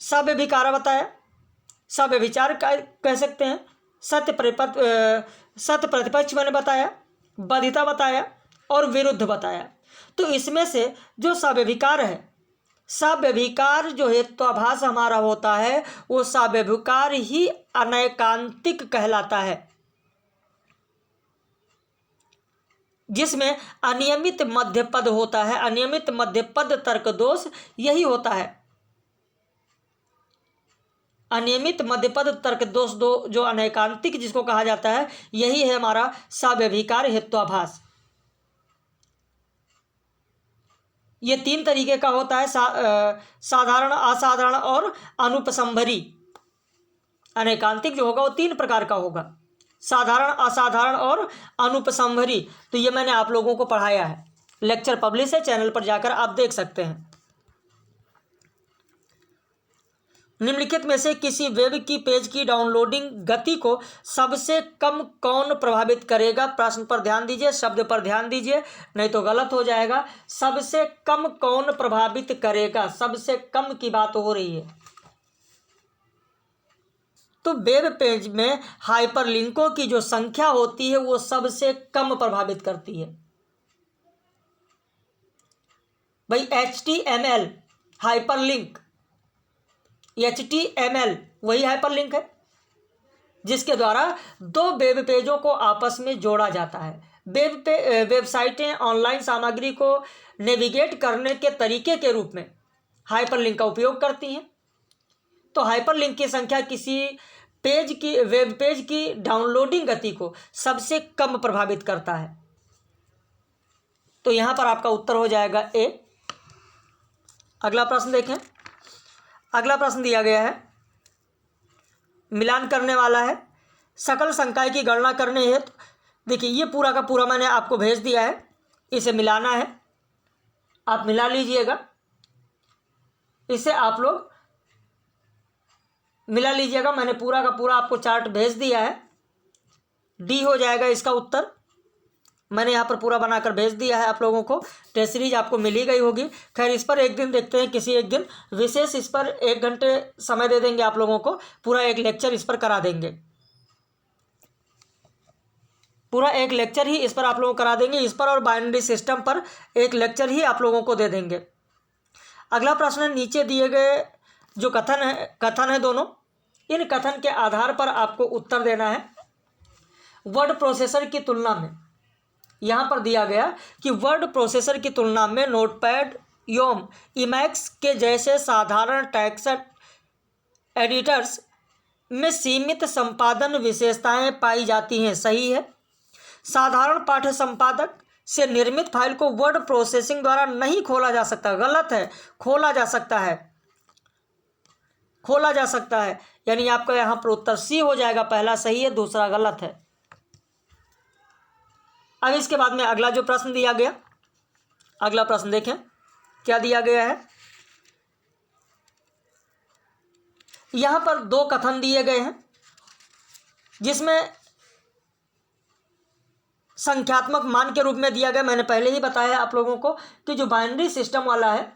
सव्यभिकारा बताया, सव्यभिचार कह सकते हैं, सत्य प्रतिपक्ष मैंने बताया, बाधिता बताया और विरुद्ध बताया। तो इसमें से जो सव्यभिकार है, सव्यभिकार जो हेत्वाभास हमारा होता है, वो सव्यभिकार ही अनैकांतिक कहलाता है, जिसमें अनियमित मध्यपद होता है। अनियमित मध्यपद तर्क दोष यही होता है। अनियमित मध्यपद तर्क दोष जो अनैकांतिक जिसको कहा जाता है, यही है हमारा सव्यभिकार हेत्वाभास। ये 3 तरीके का होता है, साधारण, असाधारण और अनुपसंभरी। अनैकांतिक जो होगा वो 3 प्रकार का होगा, साधारण, असाधारण और अनुपसंभरी। तो ये मैंने आप लोगों को पढ़ाया है, लेक्चर पब्लिश है, चैनल पर जाकर आप देख सकते हैं। निम्नलिखित में से किसी वेब की पेज की डाउनलोडिंग गति को सबसे कम कौन प्रभावित करेगा? प्रश्न पर ध्यान दीजिए, शब्द पर ध्यान दीजिए, नहीं तो गलत हो जाएगा। सबसे कम कौन प्रभावित करेगा? सबसे कम की बात हो रही है। तो वेब पेज में हाइपरलिंकों की जो संख्या होती है वो सबसे कम प्रभावित करती है। भाई HTML हाइपरलिंक, HTML वही हाइपरलिंक है जिसके द्वारा 2 वेब पेजों को आपस में जोड़ा जाता है। वेबसाइटें ऑनलाइन सामग्री को नेविगेट करने के तरीके के रूप में हाइपरलिंक का उपयोग करती हैं। तो हाइपरलिंक की संख्या किसी वेब पेज की डाउनलोडिंग गति को सबसे कम प्रभावित करता है। तो यहां पर आपका उत्तर हो जाएगा ए। अगला प्रश्न देखें। अगला प्रश्न दिया गया है, मिलान करने वाला है। सकल संकाय की गणना करने हेतु देखिए ये पूरा का पूरा मैंने आपको भेज दिया है, इसे मिलाना है, आप मिला लीजिएगा, इसे आप लोग मिला लीजिएगा। मैंने पूरा का पूरा आपको चार्ट भेज दिया है। डी हो जाएगा इसका उत्तर। मैंने यहाँ पर पूरा बनाकर भेज दिया है आप लोगों को। टेस्ट सीरीज आपको मिल ही गई होगी। खैर इस पर एक दिन देखते हैं, किसी एक दिन विशेष इस पर 1 घंटे समय दे देंगे आप लोगों को, पूरा एक लेक्चर इस पर करा देंगे, पूरा एक लेक्चर ही इस पर आप लोगों को करा देंगे। इस पर और बाइनरी सिस्टम पर एक लेक्चर ही आप लोगों को दे देंगे। अगला प्रश्न है, नीचे दिए गए जो कथन है दोनों, इन कथन के आधार पर आपको उत्तर देना है। वर्ड प्रोसेसर की तुलना में, यहाँ पर दिया गया कि वर्ड प्रोसेसर की तुलना में नोटपैड एवं इमैक्स के जैसे साधारण टेक्स्ट एडिटर्स में सीमित संपादन विशेषताएं पाई जाती हैं। सही है। साधारण पाठ्य संपादक से निर्मित फाइल को वर्ड प्रोसेसिंग द्वारा नहीं खोला जा सकता। गलत है, खोला जा सकता है, खोला जा सकता है। यानी आपका यहाँ पर उत्तर सी हो जाएगा, पहला सही है, दूसरा गलत है। अब इसके बाद में अगला जो प्रश्न दिया गया, अगला प्रश्न देखें क्या दिया गया है। यहां पर दो कथन दिए गए हैं जिसमें संख्यात्मक मान के रूप में दिया गया। मैंने पहले ही बताया आप लोगों को कि जो बाइनरी सिस्टम वाला है,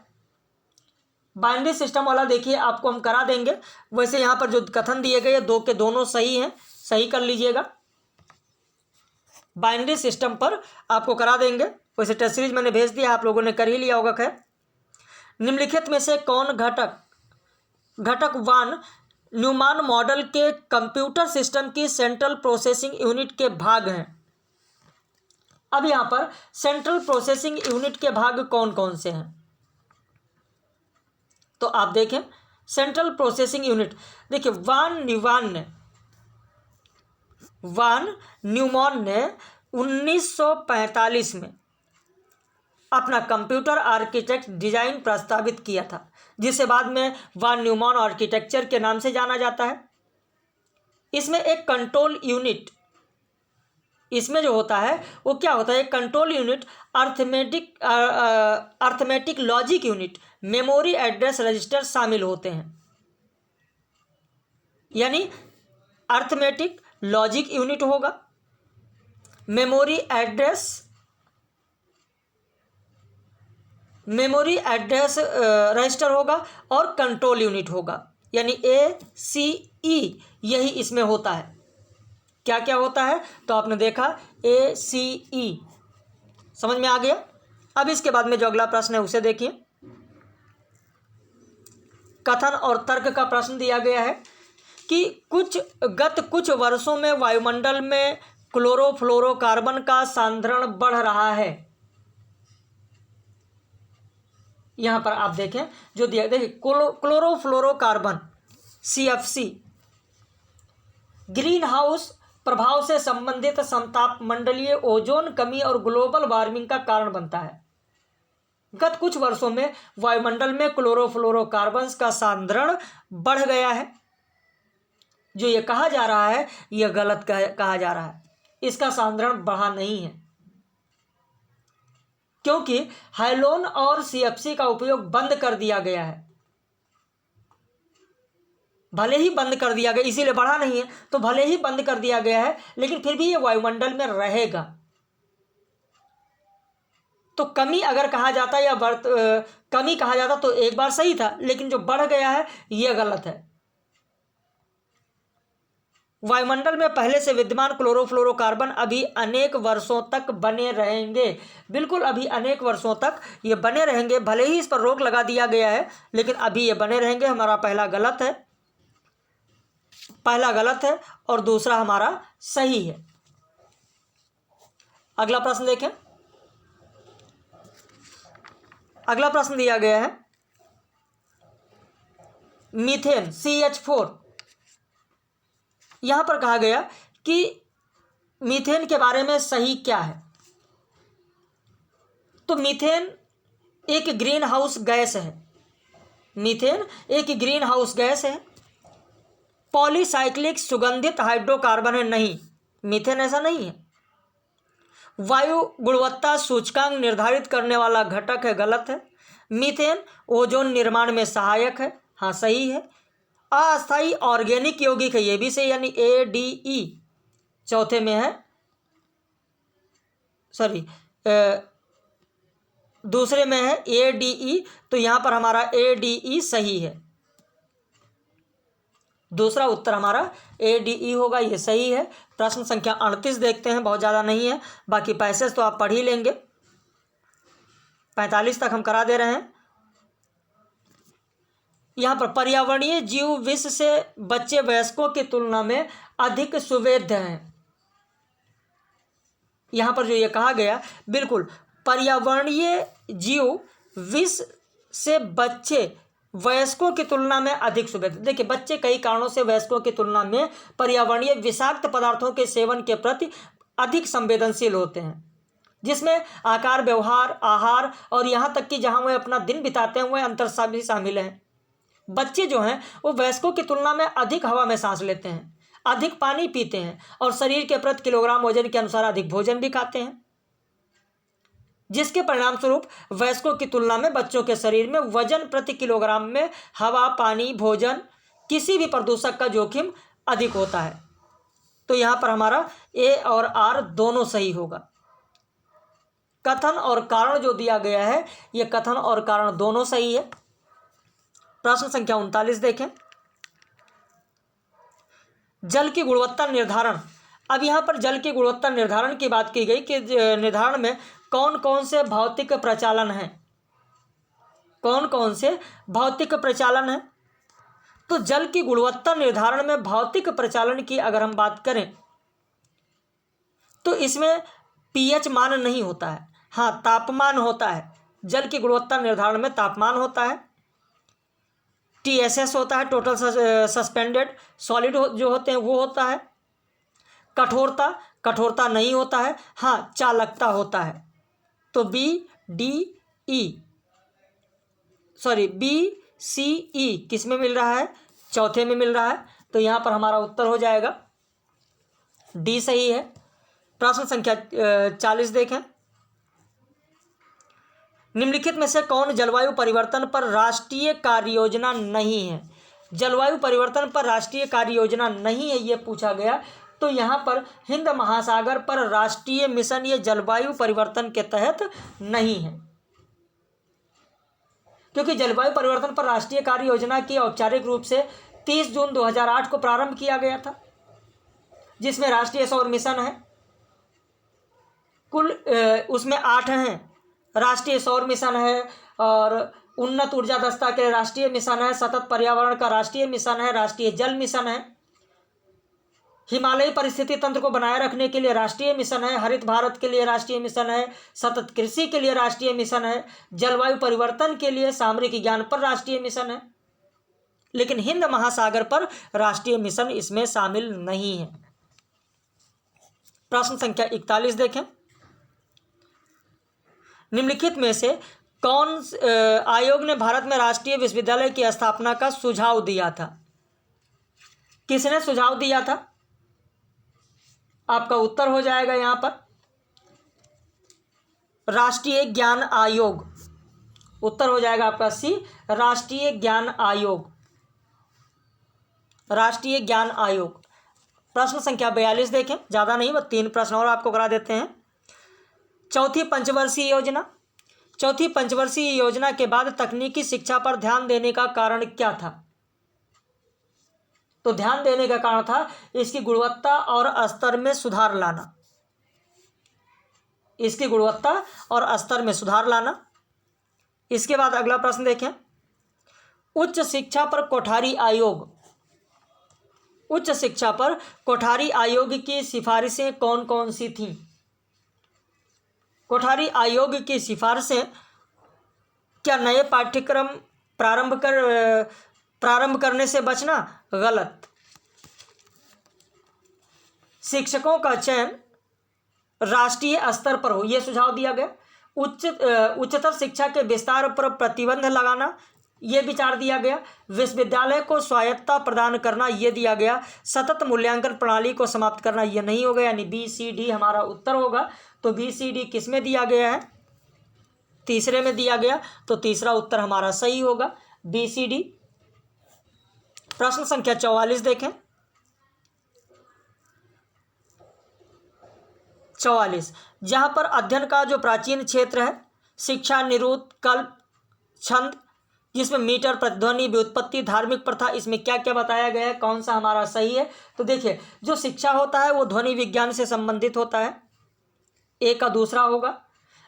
बाइनरी सिस्टम वाला देखिए आपको हम करा देंगे। वैसे यहाँ पर जो कथन दिए गए दो के दोनों सही हैं, सही कर लीजिएगा। बाइनरी सिस्टम पर आपको करा देंगे। वैसे टेस्ट सीरीज मैंने भेज दिया, आप लोगों ने कर ही लिया होगा। खैर, निम्नलिखित में से कौन घटक 1 न्यूमान मॉडल के कंप्यूटर सिस्टम की सेंट्रल प्रोसेसिंग यूनिट के भाग हैं। अब यहाँ पर सेंट्रल प्रोसेसिंग यूनिट के भाग कौन कौन से हैं, तो आप देखें सेंट्रल प्रोसेसिंग यूनिट। देखिए वान न्यूमैन ने 1945 में अपना कंप्यूटर आर्किटेक्ट डिजाइन प्रस्तावित किया था, जिसे बाद में वान न्यूमैन आर्किटेक्चर के नाम से जाना जाता है। इसमें एक कंट्रोल यूनिट, इसमें जो होता है वो क्या होता है, control unit, arithmetic logic unit, memory address register शामिल होते हैं। यानी अर्थमेटिक लॉजिक यूनिट होगा, मेमोरी एड्रेस रजिस्टर होगा और कंट्रोल यूनिट होगा। यानी ACE यही इसमें होता है। क्या क्या होता है तो आपने देखा ACE, समझ में आ गया। अब इसके बाद में जो अगला प्रश्न है उसे देखिए। कथन और तर्क का प्रश्न दिया गया है कि गत कुछ वर्षों में वायुमंडल में क्लोरोफ्लोरोकार्बन का सांद्रण बढ़ रहा है। यहां पर आप देखें जो दिया, देखिए क्लोरोफ्लोरोकार्बन CFC ग्रीन हाउस प्रभाव से संबंधित समताप मंडलीय ओजोन कमी और ग्लोबल वार्मिंग का कारण बनता है। गत कुछ वर्षों में वायुमंडल में क्लोरोफ्लोरोकार्बन का सांद्रण बढ़ गया है। जो ये कहा जा रहा है यह गलत कहा जा रहा है। इसका सांद्रण बढ़ा नहीं है, क्योंकि हाइलोन और CFC का उपयोग बंद कर दिया गया है। भले ही बंद कर दिया गया, इसीलिए बढ़ा नहीं है, तो भले ही बंद कर दिया गया है लेकिन फिर भी ये वायुमंडल में रहेगा। तो कमी अगर कहा जाता या कमी कहा जाता तो एक बार सही था, लेकिन जो बढ़ गया है यह गलत है। वायुमंडल में पहले से विद्यमान क्लोरोफ्लोरोकार्बन अभी अनेक वर्षों तक बने रहेंगे। बिल्कुल अभी अनेक वर्षों तक ये बने रहेंगे, भले ही इस पर रोक लगा दिया गया है लेकिन अभी ये बने रहेंगे। हमारा पहला गलत है, पहला गलत है और दूसरा हमारा सही है। अगला प्रश्न देखें। अगला प्रश्न दिया गया है मीथेन CH4। यहां पर कहा गया कि मीथेन के बारे में सही क्या है। तो मीथेन एक ग्रीन हाउस गैस है। मीथेन एक ग्रीन हाउस गैस है। पॉलीसाइक्लिक सुगंधित हाइड्रोकार्बन है, नहीं, मीथेन ऐसा नहीं है। वायु गुणवत्ता सूचकांक निर्धारित करने वाला घटक है, गलत है। मीथेन ओजोन निर्माण में सहायक है, हाँ सही है। अस्थायी ऑर्गेनिक यौगिक है, ये भी सही, यानी ADE चौथे में है, सॉरी दूसरे में है ADE, तो यहां पर हमारा ADE सही है। दूसरा उत्तर हमारा ADE होगा, ये सही है। प्रश्न संख्या 38 देखते हैं, बहुत ज़्यादा नहीं है, बाकी पैसेज तो आप पढ़ ही लेंगे। 45 तक हम करा दे रहे हैं। यहाँ पर पर्यावरणीय जीव विश्व से बच्चे वयस्कों की तुलना में अधिक सुवेद्य हैं। यहाँ पर जो ये कहा गया, बिल्कुल पर्यावरणीय जीव विश्व से बच्चे वयस्कों की तुलना में अधिक सुवेद्य। देखिए बच्चे कई कारणों से वयस्कों की तुलना में पर्यावरणीय विषाक्त पदार्थों के सेवन के प्रति अधिक संवेदनशील होते हैं। जिसमें आकार, व्यवहार, आहार और यहाँ तक कि जहाँ वे अपना दिन बिताते हैं वह अंतर भी शामिल हैं। बच्चे जो हैं वो वयस्कों की तुलना में अधिक हवा में सांस लेते हैं, अधिक पानी पीते हैं और शरीर के प्रति किलोग्राम वजन के अनुसार अधिक भोजन भी खाते हैं, जिसके परिणाम स्वरूप वयस्कों की तुलना में बच्चों के शरीर में वजन प्रति किलोग्राम में हवा, पानी, भोजन, किसी भी प्रदूषक का जोखिम अधिक होता है। तो यहाँ पर हमारा ए और आर दोनों सही होगा। कथन और कारण जो दिया गया है ये कथन और कारण दोनों सही है। प्रश्न संख्या 39 देखें, जल की गुणवत्ता निर्धारण। अब यहाँ पर जल की गुणवत्ता निर्धारण की बात की गई कि निर्धारण में कौन कौन से भौतिक प्रचालन हैं, कौन कौन से भौतिक प्रचालन हैं। तो जल की गुणवत्ता निर्धारण में भौतिक प्रचालन की अगर हम बात करें तो इसमें पीएच मान नहीं होता है, हाँ तापमान होता है। जल की गुणवत्ता निर्धारण में तापमान होता है, TSS होता है, टोटल सस्पेंडेड सॉलिड जो होते हैं वो होता है। कठोरता नहीं होता है, हाँ चालकता होता है। तो BCE किस में मिल रहा है, चौथे में मिल रहा है। तो यहाँ पर हमारा उत्तर हो जाएगा डी सही है। प्रश्न संख्या 40 देखें, निम्नलिखित में से कौन जलवायु परिवर्तन पर राष्ट्रीय कार्य योजना नहीं है। जलवायु परिवर्तन पर राष्ट्रीय कार्य योजना नहीं है ये पूछा गया। तो यहाँ पर हिंद महासागर पर राष्ट्रीय मिशन ये जलवायु परिवर्तन के तहत नहीं है, क्योंकि जलवायु परिवर्तन पर राष्ट्रीय कार्य योजना की औपचारिक रूप से 30 जून 2008 को प्रारंभ किया गया था, जिसमें राष्ट्रीय सौर मिशन है, कुल उसमें 8 हैं। राष्ट्रीय सौर मिशन है और उन्नत ऊर्जा दक्षता के राष्ट्रीय मिशन है, सतत पर्यावरण का राष्ट्रीय मिशन है, राष्ट्रीय जल मिशन है, हिमालयी परिस्थिति तंत्र को बनाए रखने के लिए राष्ट्रीय मिशन है, हरित भारत के लिए राष्ट्रीय मिशन है, सतत कृषि के लिए राष्ट्रीय मिशन है, जलवायु परिवर्तन के लिए सामरिक ज्ञान पर राष्ट्रीय मिशन है। लेकिन हिंद महासागर पर राष्ट्रीय मिशन इसमें शामिल नहीं है। प्रश्न संख्या 41 देखें, निम्नलिखित में से कौन आयोग ने भारत में राष्ट्रीय विश्वविद्यालय की स्थापना का सुझाव दिया था। किसने सुझाव दिया था, आपका उत्तर हो जाएगा यहां पर राष्ट्रीय ज्ञान आयोग। उत्तर हो जाएगा आपका सी, राष्ट्रीय ज्ञान आयोग, राष्ट्रीय ज्ञान आयोग। प्रश्न संख्या 42 देखें, ज़्यादा नहीं बस 3 प्रश्न और आपको करा देते हैं। चौथी पंचवर्षीय योजना। चौथी पंचवर्षीय योजना के बाद तकनीकी शिक्षा पर ध्यान देने का कारण क्या था। तो ध्यान देने का कारण था इसकी गुणवत्ता और स्तर में सुधार लाना, इसकी गुणवत्ता और स्तर में सुधार लाना। इसके बाद अगला प्रश्न देखें, उच्च शिक्षा पर कोठारी आयोग। उच्च शिक्षा पर कोठारी आयोग की सिफारिशें कौन कौन सी थीं। कोठारी आयोग की सिफारिशें, क्या नए पाठ्यक्रम प्रारंभ करने से बचना, गलत। शिक्षकों का चयन राष्ट्रीय स्तर पर हो, यह सुझाव दिया गया। उच्चतर शिक्षा के विस्तार पर प्रतिबंध लगाना, यह विचार दिया गया। विश्वविद्यालय को स्वायत्तता प्रदान करना, यह दिया गया। सतत मूल्यांकन प्रणाली को समाप्त करना, यह नहीं होगा, यानी BCD हमारा उत्तर होगा। तो BCD किस में दिया गया है, तीसरे में दिया गया, तो तीसरा उत्तर हमारा सही होगा BCD। प्रश्न संख्या 44 देखें, 44, जहां पर अध्ययन का जो प्राचीन क्षेत्र है, शिक्षा, निरुक्त, कल्प, छंद, जिसमें मीटर, प्रतिध्वनि, व्युत्पत्ति, धार्मिक प्रथा, इसमें क्या क्या बताया गया है, कौन सा हमारा सही है। तो देखिए, जो शिक्षा होता है वो ध्वनि विज्ञान से संबंधित होता है, ए का दूसरा होगा।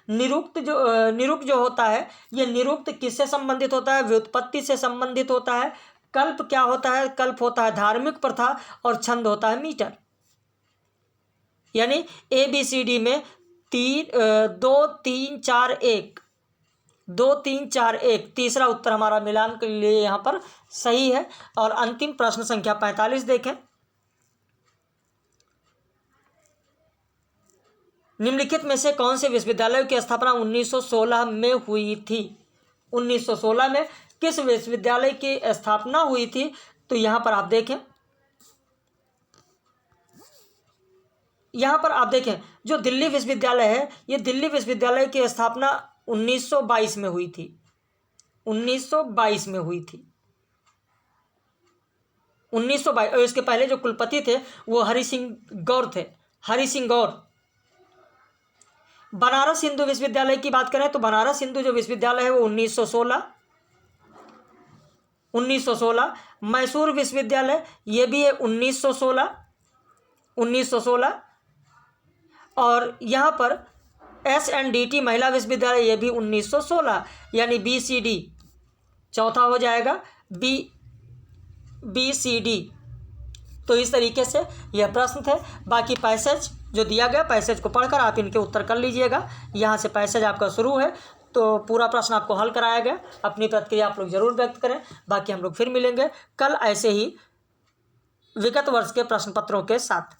निरुक्त जो होता है, ये निरुक्त किससे संबंधित होता है, व्युत्पत्ति से संबंधित होता है। कल्प क्या होता है, कल्प होता है धार्मिक प्रथा, और छंद होता है मीटर। यानी ABCD में 2 3 4 1, 2 3 4 1, तीसरा उत्तर हमारा मिलान के लिए यहाँ पर सही है। और अंतिम प्रश्न संख्या 45 देखें, निम्नलिखित में से कौन से विश्वविद्यालय की स्थापना 1916 में हुई थी? 1916 में किस विश्वविद्यालय की स्थापना हुई थी? तो यहाँ पर आप देखें, यहाँ पर आप देखें जो दिल्ली विश्वविद्यालय है, ये दिल्ली विश्वविद्यालय की स्थापना 1922 में हुई थी। 1922 में हुई थी, 1922। और इसके पहले जो कुलपति थे वो हरि सिंह गौर थे, हरि सिंह गौर। बनारस हिंदू विश्वविद्यालय की बात करें तो बनारस हिंदू जो विश्वविद्यालय है वो 1916। मैसूर विश्वविद्यालय ये भी है 1916। और यहाँ पर SNDT महिला विश्वविद्यालय ये भी 1916, यानी BCD चौथा हो जाएगा, BCD। तो इस तरीके से यह प्रश्न थे। बाकी पैसेज जो दिया गया, पैसेज को पढ़कर आप इनके उत्तर कर लीजिएगा। यहाँ से पैसेज आपका शुरू है, तो पूरा प्रश्न आपको हल कराया गया। अपनी प्रतिक्रिया आप लोग जरूर व्यक्त करें। बाकी हम लोग फिर मिलेंगे कल ऐसे ही विगत वर्ष के प्रश्न पत्रों के साथ।